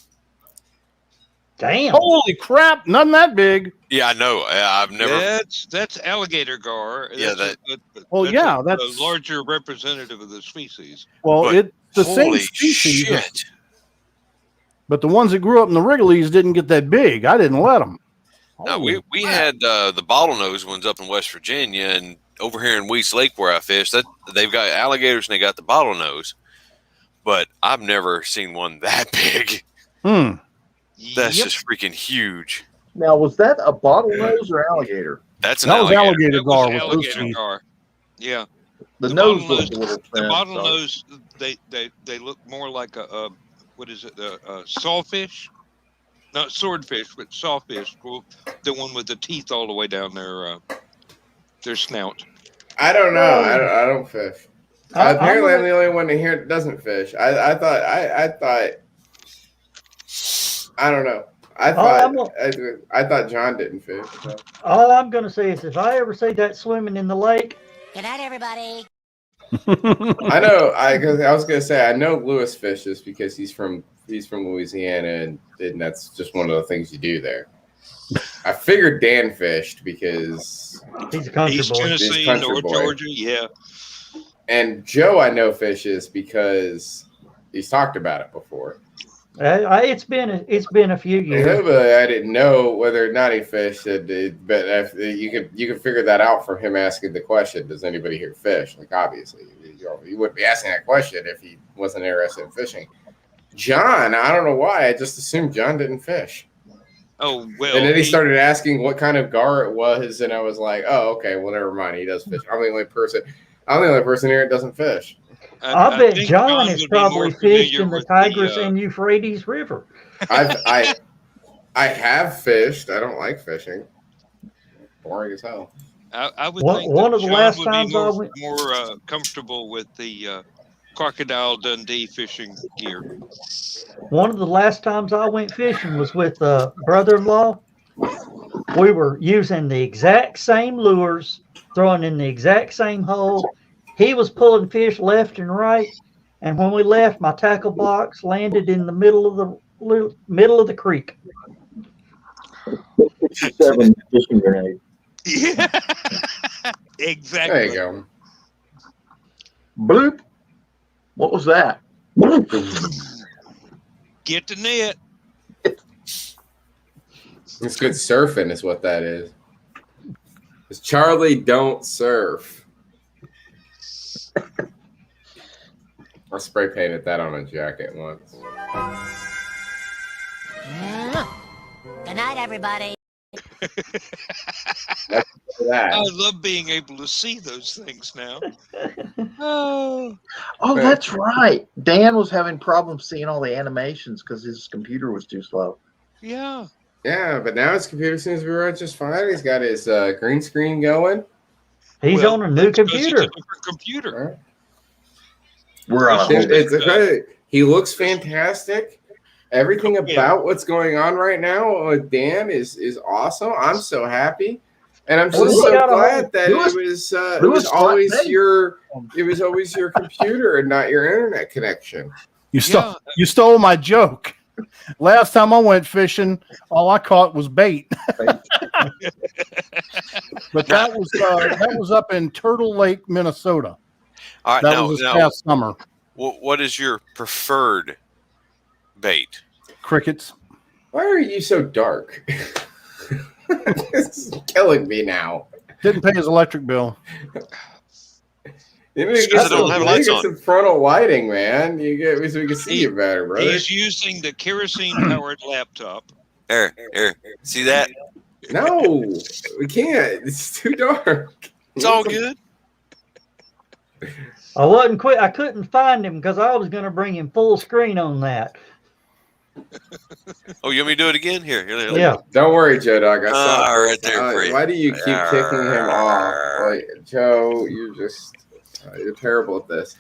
Damn! Holy crap! Nothing that big. Yeah, I know. I've never. That's alligator gar. Yeah, that's that's a larger representative of the species. Well, it's the same species. Shit. But the ones that grew up in the Wrigley's didn't get that big. I didn't let them. No, we had the bottlenose ones up in West Virginia, and over here in Weiss Lake where I fish, that they've got alligators and they got the bottlenose. But I've never seen one that big. That's just freaking huge. Now, was that a bottlenose or alligator? That's an alligator. Alligator gar. Yeah. The nose was a little thin. The bottlenose, they look more like a what is it? A sawfish? Not swordfish, but sawfish. The one with the teeth all the way down their snout. I don't know. I don't fish. Apparently, I'm the only one in here that doesn't fish. I thought. I don't know. I thought John didn't fish. So. All I'm going to say is if I ever see that swimming in the lake. Good night, everybody. I know. I was going to say I know Lewis fishes because he's from Louisiana, and that's just one of the things you do there. I figured Dan fished because he's a country boy. Tennessee, North Georgia, yeah. And Joe, I know fishes because he's talked about it before. It's been a few years. I didn't know whether or not he fished, but you can figure that out from him asking the question. Does anybody here fish? Like obviously, he wouldn't be asking that question if he wasn't interested in fishing. John, I don't know why. I just assumed John didn't fish. Oh well. And then he started asking what kind of gar it was, and I was like, oh okay, well never mind. He does fish. I'm the only person here that doesn't fish. I bet John has probably fished in the Tigris and Euphrates River. I have fished. I don't like fishing. Boring as hell. I would think one of the last would times be I went more comfortable with the Crocodile Dundee fishing gear. One of the last times I went fishing was with brother-in-law. We were using the exact same lures, throwing in the exact same hole. He was pulling fish left and right, and when we left, my tackle box landed in the middle of the creek. 7 fishing grenade. Yeah, exactly. There you go. Bloop. What was that? Get the net. It's good surfing, is what that is. It's Charlie don't surf. I spray painted that on a jacket once. Good night, everybody. I love being able to see those things now. Oh, that's right. Dan was having problems seeing all the animations because his computer was too slow. Yeah. Yeah, but now his computer seems to be running just fine. He's got his green screen going. He's on a new computer. It's a different computer. We're on. He looks fantastic. Everything about what's going on right now with Dan is awesome. I'm so happy, and I'm just so glad that it was always your computer and not your internet connection. You stole my joke. Last time I went fishing, all I caught was bait. But that was up in Turtle Lake, Minnesota. All right, That was this past summer. What is your preferred bait? Crickets. Why are you so dark? This is killing me now. Didn't pay his electric bill. You need to get some frontal lighting, man. You get so we can see you better, brother. He's using the kerosene-powered laptop. Here. See that? No, we can't. It's too dark. It's all good. I couldn't find him because I was going to bring him full screen on that. Oh, you want me to do it again? Here. Yeah. Don't worry, Joe Dog. I saw right there for you. Why do you keep kicking him off? Like, Joe, you're terrible at this.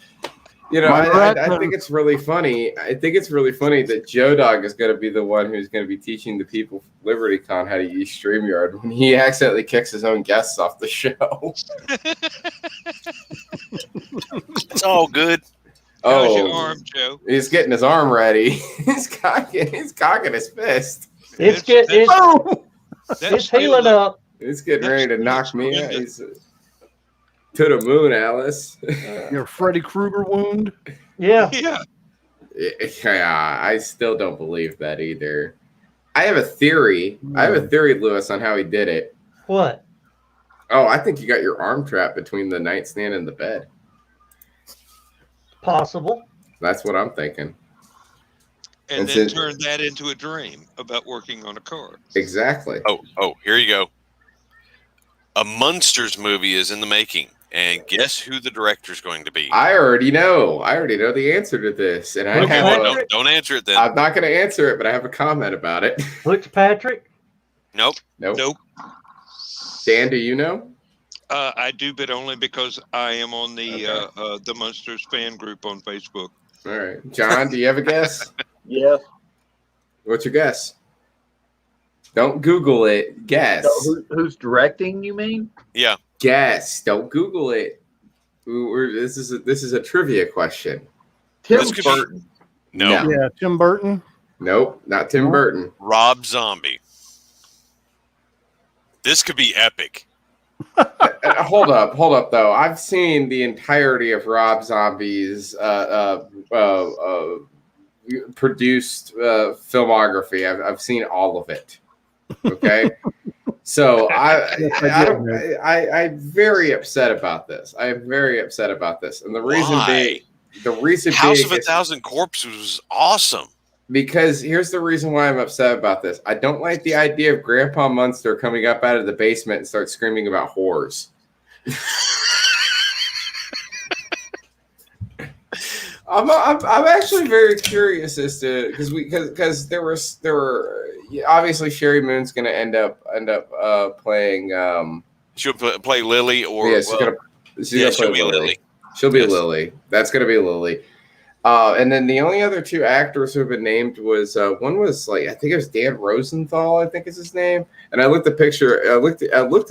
You know, I think it's really funny. I think it's really funny that Joe Dog is going to be the one who's going to be teaching the people from LibertyCon how to use StreamYard when he accidentally kicks his own guests off the show. It's all good. How's your arm, Joe? He's getting his arm ready. He's cocking his fist. It's healing up. It's getting ready to knock me out. He's to the moon, Alice. Your Freddy Krueger wound. Yeah. Yeah. I still don't believe that either. I have a theory. Lewis, on how he did it. What? Oh, I think you got your arm trapped between the nightstand and the bed. Possible. That's what I'm thinking. And then turn that into a dream about working on a car. Exactly. Oh, here you go. A Munsters movie is in the making. And guess who the director's going to be? I already know the answer to this. And don't answer it then. I'm not going to answer it, but I have a comment about it. Butch Patrick? Nope. Dan, do you know? I do, but only because I am on the Munsters fan group on Facebook. All right. John, do you have a guess? Yes. What's your guess? Don't Google it. Guess. So who's directing, you mean? Yeah. Guess. Don't Google it. This is a trivia question. Tim Burton. No. Yeah, Tim Burton. Nope, not Tim Burton. Rob Zombie. This could be epic. Hold up though. I've seen the entirety of Rob Zombie's produced filmography. I've seen all of it. Okay. So I'm very upset about this. I am very upset about this. And the reason being House of a Thousand Corpses was awesome. Because here's the reason why I'm upset about this. I don't like the idea of Grandpa Munster coming up out of the basement and start screaming about whores. I'm actually very curious as to because there were obviously Sherry Moon's going to end up playing. She'll play Lily, or yeah, she'll be Lily. She'll be Lily. That's going to be Lily. And then the only other two actors who have been named was one was I think it was Dan Rosenthal, I think is his name. And I looked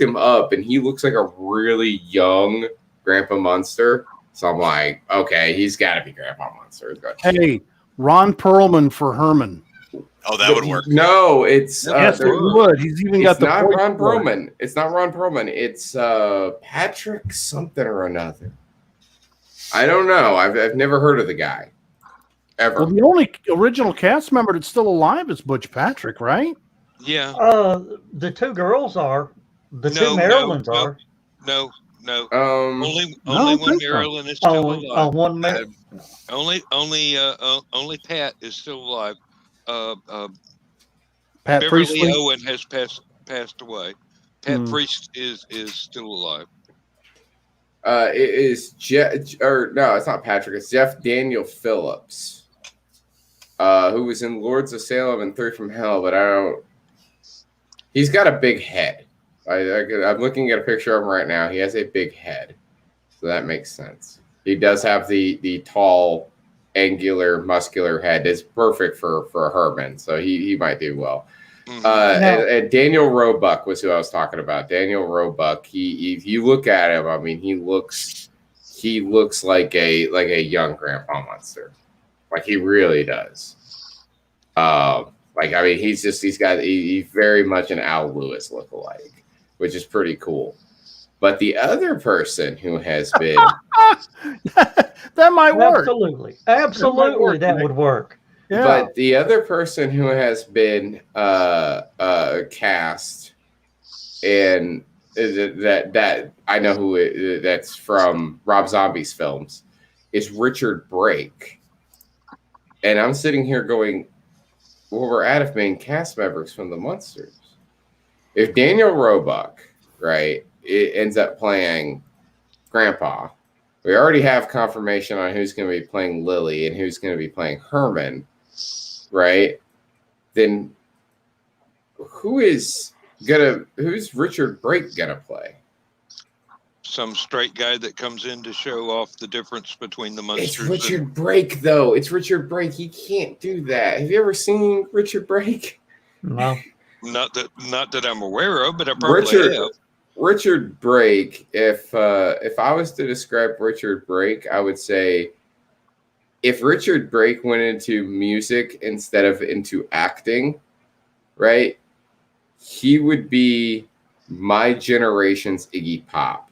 him up, and he looks like a really young Grandpa Munster. So I'm like, okay, he's got to be Grandpa Munster. Hey, Ron Perlman for Herman. Oh, that would work. No, it's yes, it would. He's even got the. Not Ron Perlman. It's not Ron Perlman. It's Patrick something or another. I don't know. I've never heard of the guy ever. Well, the only original cast member that's still alive is Butch Patrick, right? Yeah. The two girls are. The two Marilyns are. No. Only one Marilyn is still alive. Only Pat is still alive. Pat Beverly Priestley? Owen has passed away. Pat Priest is still alive. It is it's not Patrick. It's Jeff Daniel Phillips, who was in Lords of Salem and Three from Hell. But I don't. He's got a big head. I'm looking at a picture of him right now. He has a big head, so that makes sense. He does have the tall, angular, muscular head. It's perfect for a Herman, so he might do well. And Daniel Roebuck was who I was talking about. Daniel Roebuck. If you look at him, I mean, he looks like a young Grandpa Munster. Like he really does. Like I mean, he's very much an Al Lewis lookalike, which is pretty cool. But the other person who has been that might work. Absolutely, that would work. Yeah. But the other person who has been cast, and that I know who that's from Rob Zombie's films, is Richard Brake. And I'm sitting here going, well, we're out of main cast members from the Munsters. If Daniel Roebuck, right, it ends up playing Grandpa, we already have confirmation on who's going to be playing Lily and who's going to be playing Herman, right? Then who's Richard Brake gonna play? Some straight guy that comes in to show off the difference between the Munsters. It's Richard Brake, though. It's Richard Brake. He can't do that. Have you ever seen Richard Brake? No. Not that I'm aware of, but I probably have. Richard Brake, if I was to describe Richard Brake, I would say if Richard Brake went into music instead of into acting, right, he would be my generation's Iggy Pop.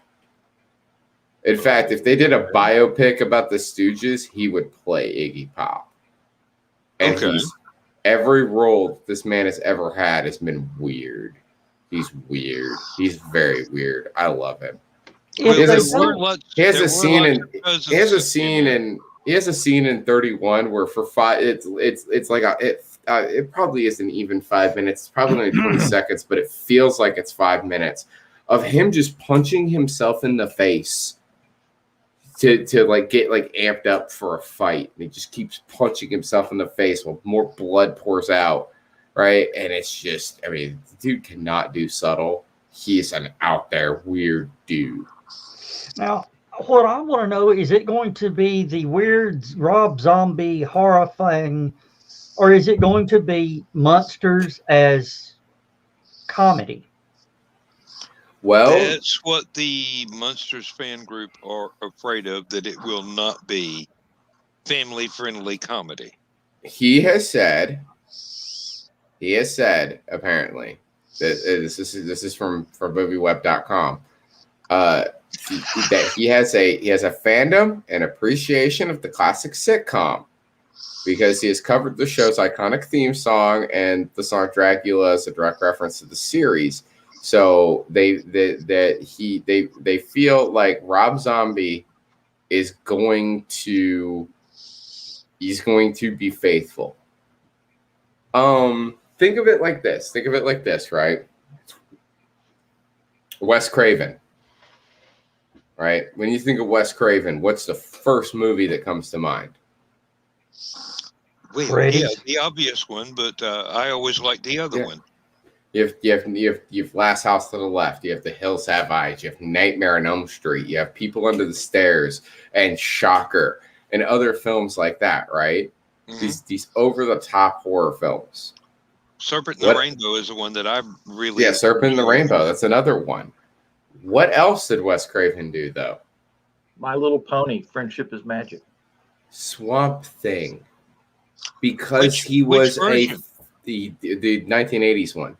In fact, if they did a biopic about the Stooges, he would play Iggy Pop. And every role this man has ever had has been weird. He's weird. He's very weird. I love him. He has a scene in 31 where for it's like it probably isn't even 5 minutes. It's probably only 20 seconds, but it feels like it's 5 minutes of him just punching himself in the face to like get like amped up for a fight. And he just keeps punching himself in the face while more blood pours out. Right. And it's just, I mean, the dude cannot do subtle. He's an out there weird dude. Now, what I want to know, is it going to be the weird Rob Zombie horror thing, or is it going to be Munsters as comedy? Well, that's what the Munsters fan group are afraid of, that it will not be family-friendly comedy. He has said apparently that this is from movieweb.com. That he has a fandom and appreciation of the classic sitcom because he has covered the show's iconic theme song, and the song Dracula is a direct reference to the series. So they feel like Rob Zombie is going to be faithful. Think of it like this, right? Wes Craven. Right? When you think of Wes Craven, what's the first movie that comes to mind? Well, yeah, the obvious one, but I always like the other one. You have Last House to the Left. You have The Hills Have Eyes. You have Nightmare on Elm Street. You have People Under the Stairs and Shocker and other films like that, right? Mm-hmm. These over the top horror films. Serpent in the Rainbow is the one that I really Serpent in the Rainbow. That's another one. What else did Wes Craven do, though? My Little Pony, Friendship is Magic. Swamp Thing. Because he was the 1980s one.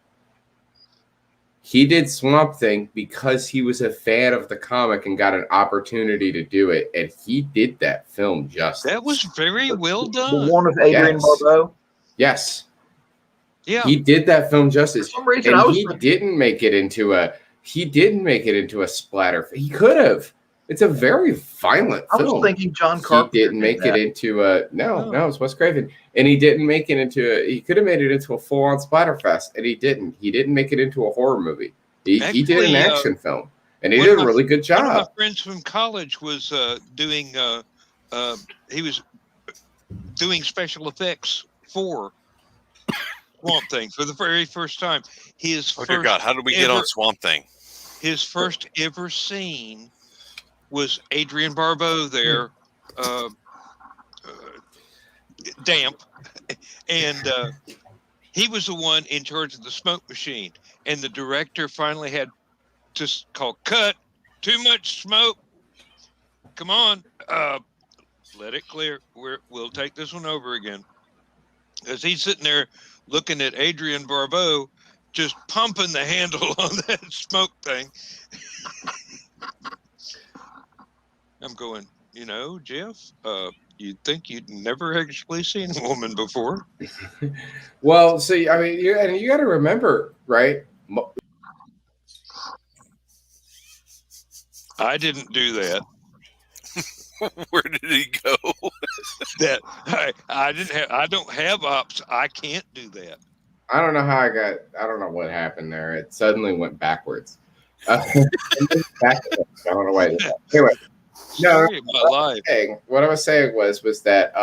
He did Swamp Thing because he was a fan of the comic and got an opportunity to do it, and he did that film justice. That was very well done. The one with Adrian Barbeau? Yes. Yeah. He did that film justice. For some reason, and he didn't make it into a splatter. He could have. It's a very violent film. I was thinking John Carpenter. He didn't make it into a no, it's Wes Craven. And he didn't make it into he could have made it into a full-on splatterfest, and he didn't. He didn't make it into a horror movie. He did an action film, and he did a really good job. One of my friends from college was doing special effects for Swamp Thing for the very first time. Dear God, how did we get on Swamp Thing? His first ever scene was Adrian Barbeau there, damp, and he was the one in charge of the smoke machine. And the director finally had to call cut. Too much smoke. Come on, let it clear. We'll take this one over again. As he's sitting there looking at Adrian Barbeau just pumping the handle on that smoke thing. I'm going, Jeff, you'd think you'd never actually seen a woman before. Well, see, I mean, you got to remember, right? I didn't do that. Where did he go? That I don't have ops. I can't do that. I don't know how I don't know what happened there. It suddenly went backwards. Backwards. I don't know why. Anyway, Sorry about life. What I was saying was that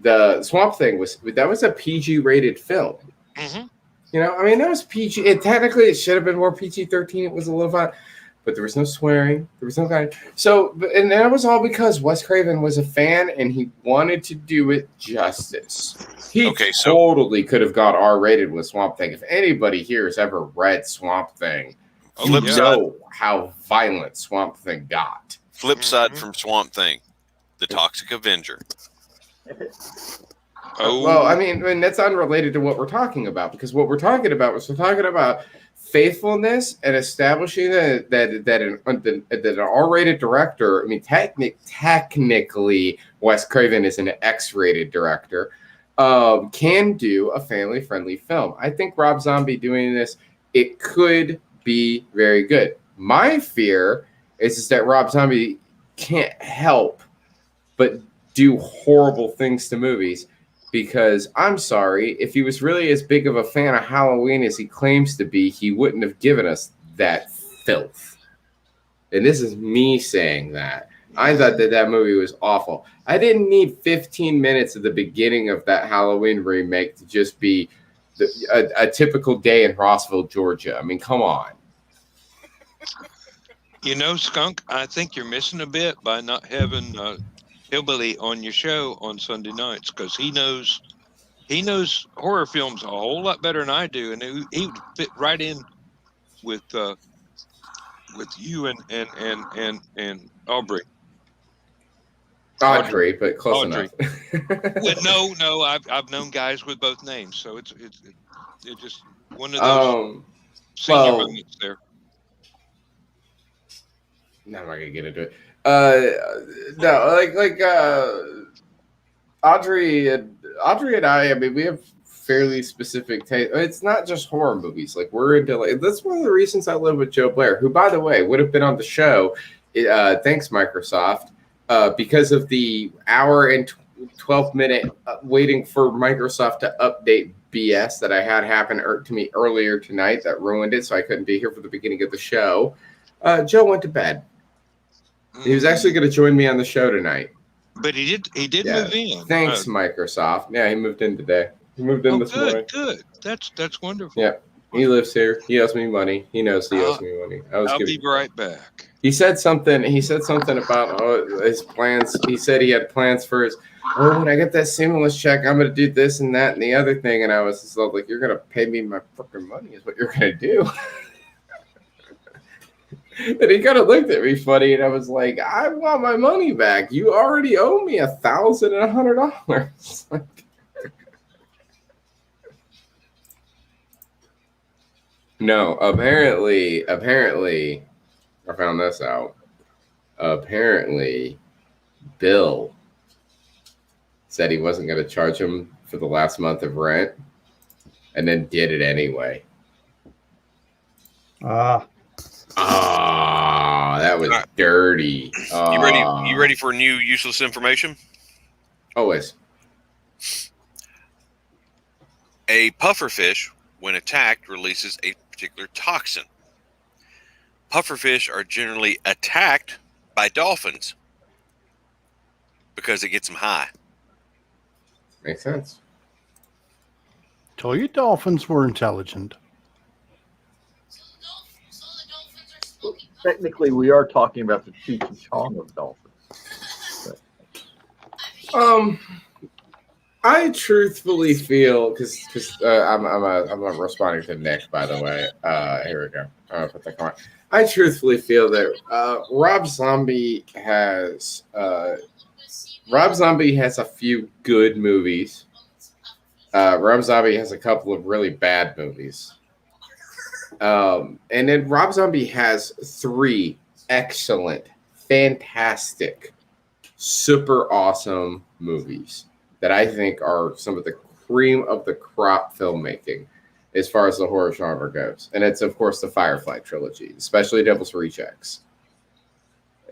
the Swamp Thing was a PG rated film. Mm-hmm. I mean, that was PG. Technically, it should have been more PG-13. It was a little fun, but there was no swearing. There was no kind. And that was all because Wes Craven was a fan and he wanted to do it justice. He totally could have got R-rated with Swamp Thing. If anybody here has ever read Swamp Thing, you know how violent Swamp Thing got. Flip side from Swamp Thing, the Toxic Avenger. Well, I mean, that's unrelated to what we're talking about, because what we're talking about faithfulness and establishing that an R-rated director. I mean, technically, Wes Craven is an X-rated director. Can do a family-friendly film. I think Rob Zombie doing this, it could be very good. My fear is that Rob Zombie can't help but do horrible things to movies, because I'm sorry, if he was really as big of a fan of Halloween as he claims to be, he wouldn't have given us that filth. And this is me saying that. I thought that movie was awful. I didn't need 15 minutes at the beginning of that Halloween remake to just be a typical day in Rossville, Georgia. I mean, come on. Skunk, I think you're missing a bit by not having Hillbilly on your show on Sunday nights, because he knows horror films a whole lot better than I do, and he would fit right in with you and Aubrey. Audrey, but close enough. Well, no, I've known guys with both names, so it's just one of those senior moments there. No, I'm not gonna get into it. Audrey and I mean, we have fairly specific taste. It's not just horror movies. Like, we're into that's one of the reasons I live with Joe Blair, who, by the way, would have been on the show. Thanks, Microsoft. Because of the hour and 12-minute waiting for Microsoft to update BS that I had happen to me earlier tonight that ruined it, so I couldn't be here for the beginning of the show. Joe went to bed. He was actually going to join me on the show tonight. But he did move in. Thanks, Microsoft. Yeah, he moved in today. He moved in this morning. Good. That's wonderful. Yeah, he lives here. He owes me money. He knows he owes me money. I'll be right back. He said something about his plans. He said he had plans for his, when I get that stimulus check, I'm going to do this and that and the other thing. And I was just like, you're going to pay me my fucking money is what you're going to do. And he kind of looked at me funny, and I was like, I want my money back. You already owe me $1,100. No, apparently, I found this out. Apparently, Bill said he wasn't going to charge him for the last month of rent, and then did it anyway. That was dirty. You ready for new useless information? Always. A pufferfish, when attacked, releases a particular toxin. Pufferfish are generally attacked by dolphins because it gets them high. Makes sense. Told you dolphins were intelligent. Technically, we are talking about the Cheech and Chong of dolphins. I truthfully feel because I'm responding to Nick, by the way. Here we go. I'll put that comment. I truthfully feel that Rob Zombie has a few good movies. Rob Zombie has a couple of really bad movies. And then Rob Zombie has 3 excellent, fantastic, super awesome movies that I think are some of the cream of the crop filmmaking as far as the horror genre goes. And it's, of course, the Firefly trilogy, especially Devil's Rejects.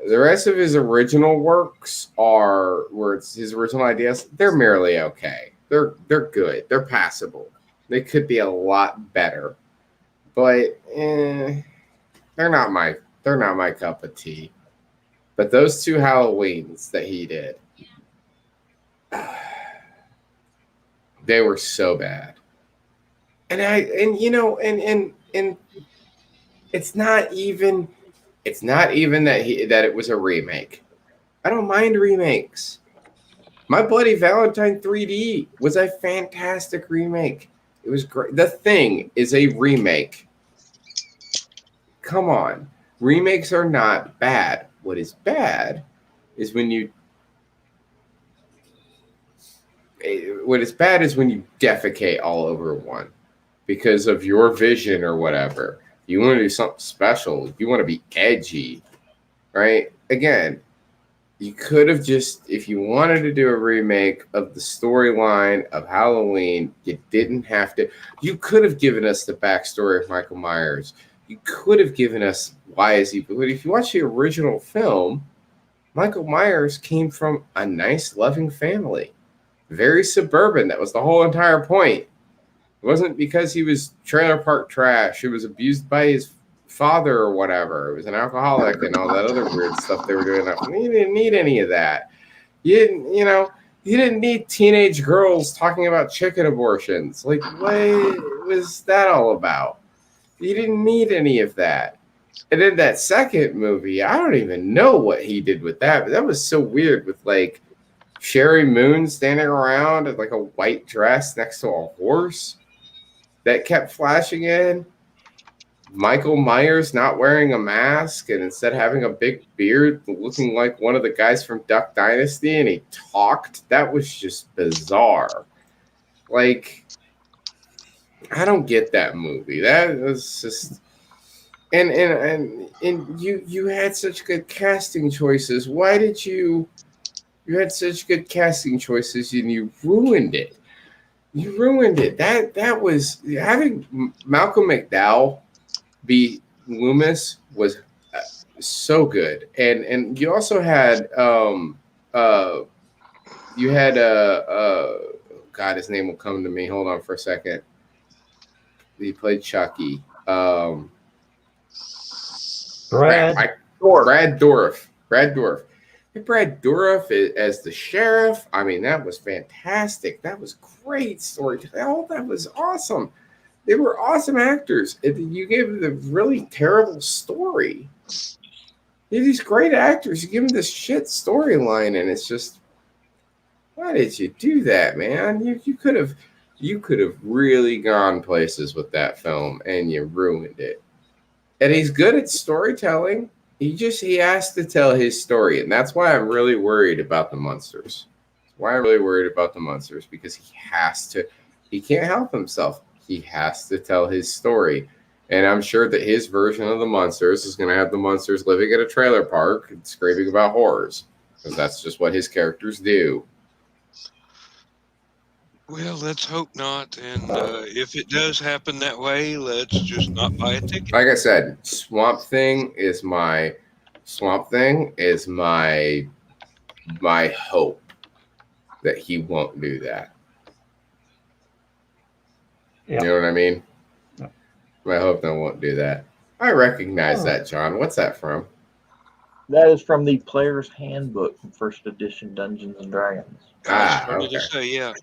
The rest of his original works are, where it's his original ideas, they're merely okay. They're good. They're passable. They could be a lot better. But they're not my cup of tea. But those 2 Halloweens that he did, they were so bad. And it's not even that it was a remake. I don't mind remakes. My Bloody Valentine 3D was a fantastic remake. It was great. The Thing is a remake. Come on. Remakes are not bad. What is bad is when you defecate all over one because of your vision or whatever. You want to do something special. You want to be edgy, right? Again, you could have just, if you wanted to do a remake of the storyline of Halloween, you didn't have to. You could have given us the backstory of Michael Myers. You could have given us why is he. But if you watch the original film, Michael Myers came from a nice, loving family. Very suburban. That was the whole entire point. It wasn't because he was trailer park trash. He was abused by his father or whatever. It was an alcoholic and all that other weird stuff they were doing. You didn't need any of that. You didn't need teenage girls talking about chicken abortions. Like, what was that all about? You didn't need any of that. And then that second movie, I don't even know what he did with that, but that was so weird with like Sherry Moon standing around in like a white dress next to a horse that kept flashing in. Michael Myers not wearing a mask and instead having a big beard looking like one of the guys from Duck Dynasty, and he talked. That was just bizarre. Like, I don't get that movie. That was just and you had such good casting choices. Why did you had such good casting choices and you ruined it? You ruined it. That was having Malcolm McDowell be Loomis was so good. And you also had God, his name will come to me. Hold on for a second. He played Chucky. Brad Dourif. Brad Dourif as the sheriff. I mean, that was fantastic. That was great storytelling. Oh, that was awesome. They were awesome actors. You gave them a really terrible story. You're these great actors. You give them this shit storyline, and it's just, why did you do that, man? You could have really gone places with that film, and you ruined it. And he's good at storytelling. He has to tell his story, and that's why I'm really worried about the Munsters. Because he has to. He can't help himself. He has to tell his story. And I'm sure that his version of the Munsters is going to have the Munsters living at a trailer park and screaming about horrors, because that's just what his characters do. Well, let's hope not. And if it does happen that way, let's just not buy a ticket. Like I said, Swamp Thing is my hope that he won't do that. Yep. You know what I mean? Yep. I hope they won't do that. I recognize that, John. What's that from? That is from the Player's Handbook from First Edition Dungeons and Dragons. Okay. To say, yeah.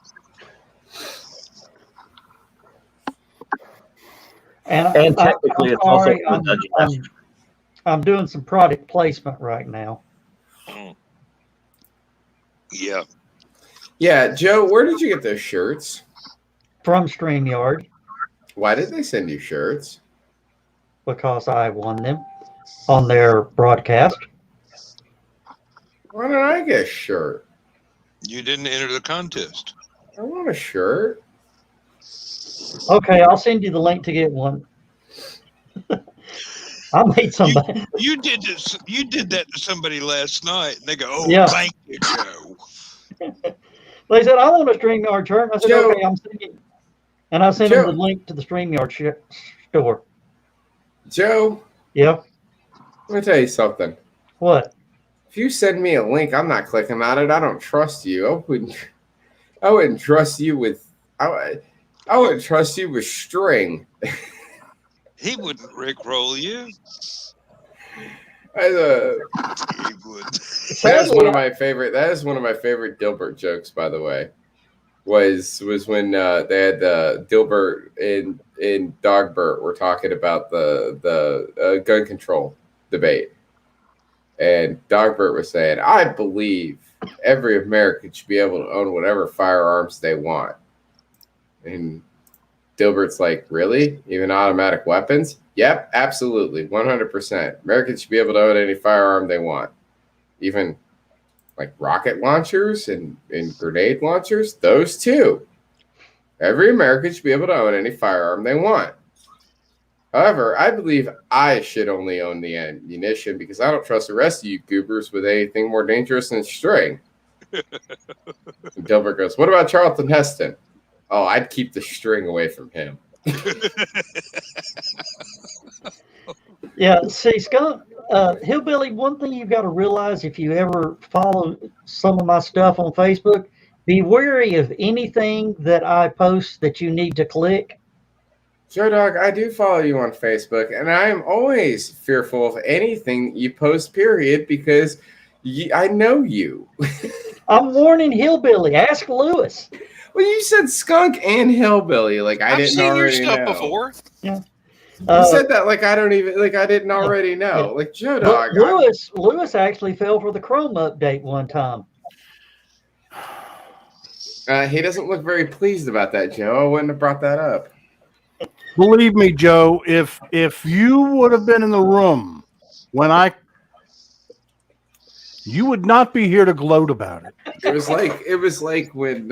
And technically, it's also from Dungeon Master. I'm doing some product placement right now. Yeah. Yeah, Joe, where did you get those shirts? From StreamYard, Why did they send you shirts? because I won them on their broadcast. Why don't I get a shirt? You didn't enter the contest. I want a shirt. Okay, I'll send you the link to get one. I made somebody. You did this. You did that to somebody last night, and they go, "Oh, Yeah. thank you, Joe." They said, I want a StreamYard shirt. I said, Joe. okay, I'm sending. And I sent them the link to the StreamYard store. Joe, Yeah. let me tell you something. What? If you send me a link, I'm not clicking on it. I don't trust you. I wouldn't trust you with. I wouldn't trust you with string. He wouldn't rickroll you. He would. That is one of my favorite. That is one of my favorite Dilbert jokes, by the way. Was when they had Dilbert and Dogbert were talking about the gun control debate, and Dogbert was saying, "I believe every American should be able to own whatever firearms they want," and Dilbert's like, "Really? Even automatic weapons?" "Yep, absolutely, 100%. Americans should be able to own any firearm they want, even like rocket launchers and grenade launchers. Those too. Every American should be able to own any firearm they want. However, I believe I should only own the ammunition because I don't trust the rest of you goobers with anything more dangerous than string." And Dilbert goes, "What about Charlton Heston?" "Oh, I'd keep the string away from him." Yeah, see, Skunk, Hillbilly, one thing you've got to realize if you ever follow some of my stuff on Facebook, be wary of anything that I post that you need to click. Joe Dog, I do follow you on Facebook, and I am always fearful of anything you post, period, because I know you. I'm warning Hillbilly. Ask Lewis. Well, you said Skunk and Hillbilly. Like I've didn't seen your already stuff know. before. Yeah. You said that like I didn't already know. Yeah. Like Joe Dog. Lewis actually fell for the Chrome update one time. He doesn't look very pleased about that, Joe. I wouldn't have brought that up. Believe me, Joe, if you would have been in the room when you would not be here to gloat about it. It was like when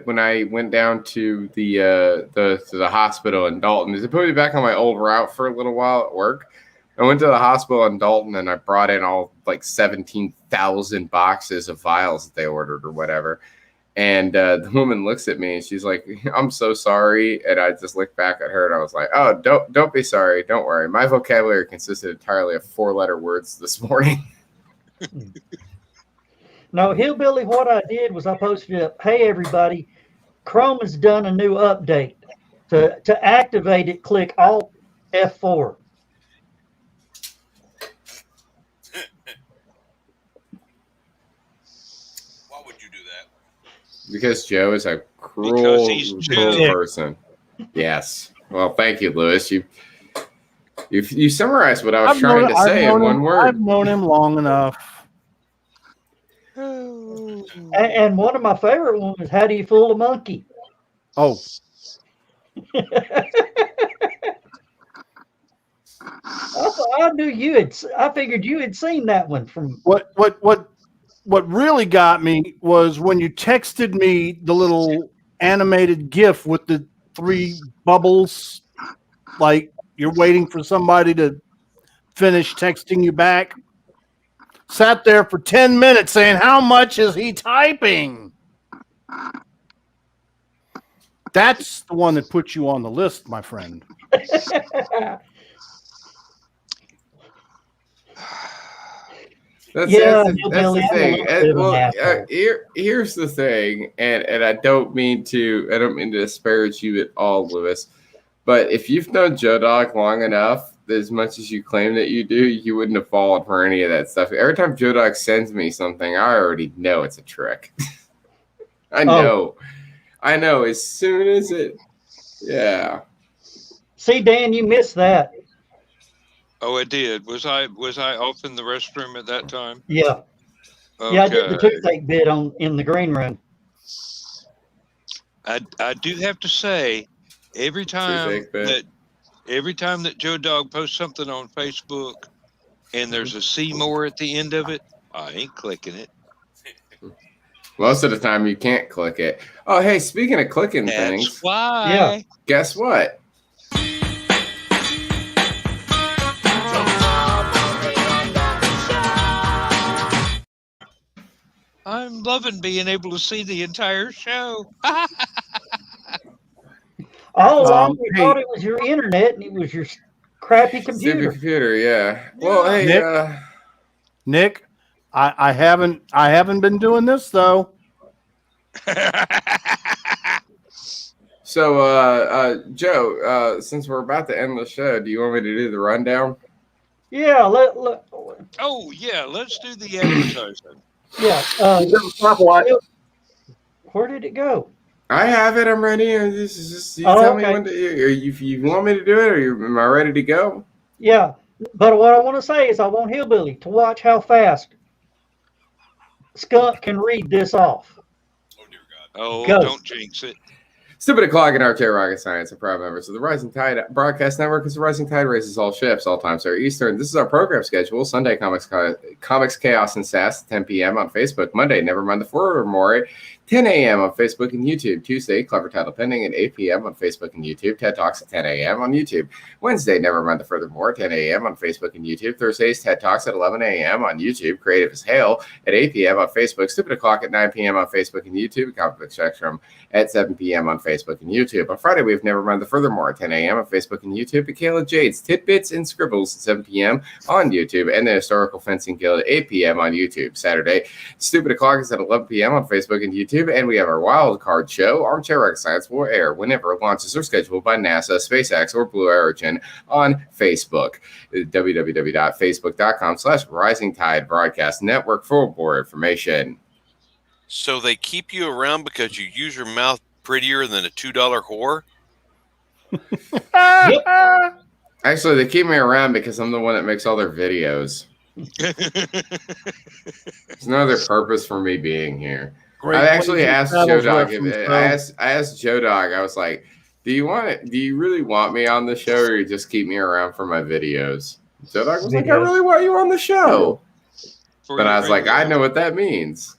when I went down to the hospital in Dalton. They put me back on my old route for a little while at work. I went to the hospital in Dalton and I brought in all like 17,000 boxes of vials that they ordered or whatever. And the woman looks at me and she's like, "I'm so sorry." And I just looked back at her and I was like, "Oh, don't be sorry. Don't worry. My vocabulary consisted entirely of 4-letter words this morning." No, Hillbilly, what I did was I posted up, "Hey, everybody, Chrome has done a new update. To activate it, click Alt F4. Why would you do that? Because Joe is a cruel Joe. person. Yes. Well, thank you, Lewis. You summarized what I was trying to say in one word. I've known him long enough. And one of my favorite ones is, "How do you fool a monkey?" Oh. I knew you had. I figured you had seen that one from. What really got me was when you texted me the little animated GIF with the 3 bubbles, like you're waiting for somebody to finish texting you back. Sat there for 10 minutes saying, "How much is he typing?" That's the one that put you on the list, my friend. That's the thing. Here's the thing, and I don't mean to disparage you at all, Lewis. But if you've known Joe Dog long enough, as much as you claim that you do, you wouldn't have fallen for any of that stuff. Every time Joe Dog sends me something, I already know it's a trick. I know. As soon as it, yeah. See, Dan, you missed that. Oh, I did. Was I off in the restroom at that time? Yeah. Yeah, I did the Okay. toothache bit in the green room. I do have to say, every time Toothache bit. that Joe Dog posts something on Facebook and there's a see more at the end of it, I ain't clicking it. Most of the time, you can't click it. Oh, hey, speaking of clicking That's things, why. Yeah. guess what? I'm loving being able to see the entire show. All along, we hey- thought it was your internet and it was your crappy Stupid computer. computer, yeah. Well, hey, Nick? Nick, I haven't been doing this though. So, Joe, since we're about to end the show, do you want me to do the rundown? Yeah, Oh yeah, let's do the advertising. yeah. Stopwatch. Where did it go? I have it. I'm ready. This is just you Oh, tell me okay. when to. If you want me to do it, or am I ready to go? Yeah, but what I want to say is I want Hillbilly to watch how fast Skunk can read this off. Oh, Go. don't jinx it. Stupid O'Clock and Armchair Rocket Science are proud members of the Rising Tide Broadcast Network. As the Rising Tide raises all ships, all times are Eastern. This is our program schedule. Sunday, Comics Chaos and Sass, 10 p.m. on Facebook. Monday, Nevermind the Furthermore, 10 a.m. on Facebook and YouTube. Tuesday, Clever Title Pending at 8 p.m. on Facebook and YouTube. TED Talks at 10 a.m. on YouTube. Wednesday, Nevermind the Furthermore, 10 a.m. on Facebook and YouTube. Thursdays, TED Talks at 11 a.m. on YouTube. Creative as Hail at 8 p.m. on Facebook. Stupid O'Clock at 9 p.m. on Facebook and YouTube. Comic Book Spectrum at 7 p.m. on Facebook and YouTube. On Friday, we have Nevermind the Furthermore at 10 a.m. on Facebook and YouTube. And Kayla Jade's Tidbits and Scribbles at 7 p.m. on YouTube. And the Historical Fencing Guild at 8 p.m. on YouTube. Saturday, Stupid O'Clock is at 11 p.m. on Facebook and YouTube. And we have our Wild Card show. Armchair Rocket Science will air whenever launches are scheduled by NASA, SpaceX, or Blue Origin on Facebook. www.facebook.com/Rising Tide Broadcast Network for more information. So they keep you around because you use your mouth prettier than a $2 whore? Actually, they keep me around because I'm the one that makes all their videos. There's no other purpose for me being here. I actually asked Joe Dog. I asked Joe Dog. I was like, "Do you really want me on the show, or you just keep me around for my videos?" Joe Dog was like, "I really want you on the show," but I was like, "I know what that means."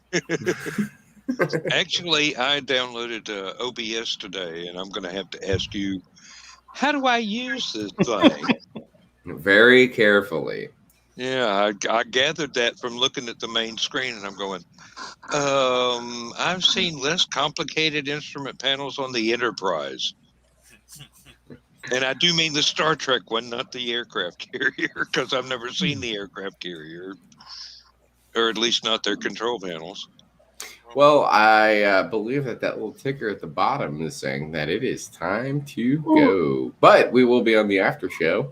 Actually, I downloaded OBS today, and I'm going to have to ask you, how do I use this thing? Very carefully. Yeah, I gathered that from looking at the main screen, and I'm going, I've seen less complicated instrument panels on the Enterprise. And I do mean the Star Trek one, not the aircraft carrier, because I've never seen the aircraft carrier, or at least not their control panels. Well, I believe that little ticker at the bottom is saying that it is time to go. But we will be on the after show,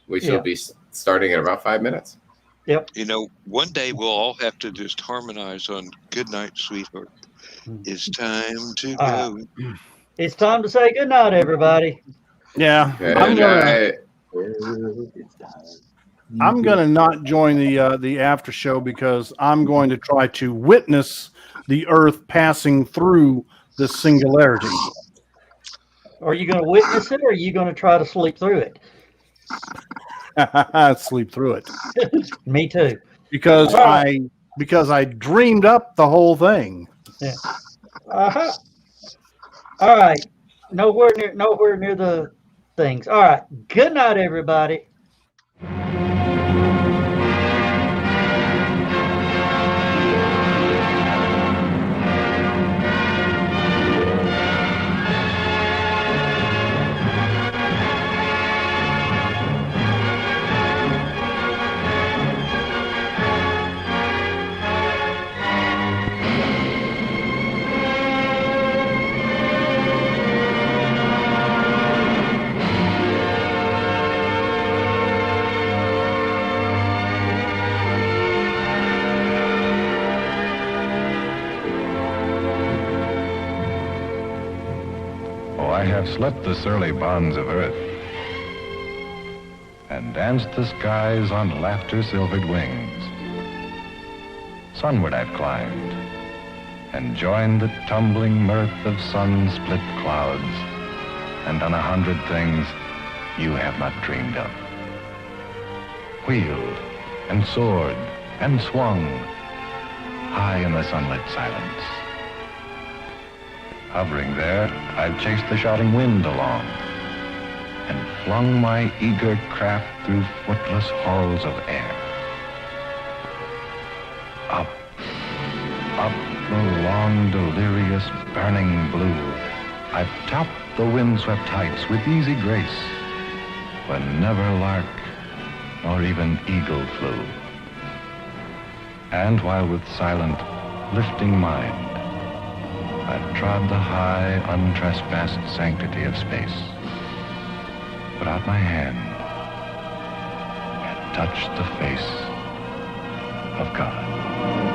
which will be starting in about 5 minutes. Yep. You know, one day we'll all have to just harmonize on "Good Night, Sweetheart." It's time to go. It's time to say good night, everybody. Yeah, I'm gonna not join the after show because I'm going to try to witness the Earth passing through the singularity. Are you going to witness it, or are you going to try to sleep through it? Sleep through it. Me too. Because I dreamed up the whole thing. Yeah. Uh-huh. All right. Nowhere near the things. All right. Good night, everybody. I have slept the surly bonds of earth and danced the skies on laughter-silvered wings. sunward I've climbed, and joined the tumbling mirth of sun-split clouds, and done 100 things you have not dreamed of. Wheeled and soared and swung high in the sunlit silence. Hovering there, I've chased the shouting wind along and flung my eager craft through footless halls of air. Up, up the long, delirious, burning blue, I've topped the windswept heights with easy grace, when never lark nor even eagle flew. And while with silent, lifting mind, I've trod the high, untrespassed sanctity of space, put out my hand and touched the face of God.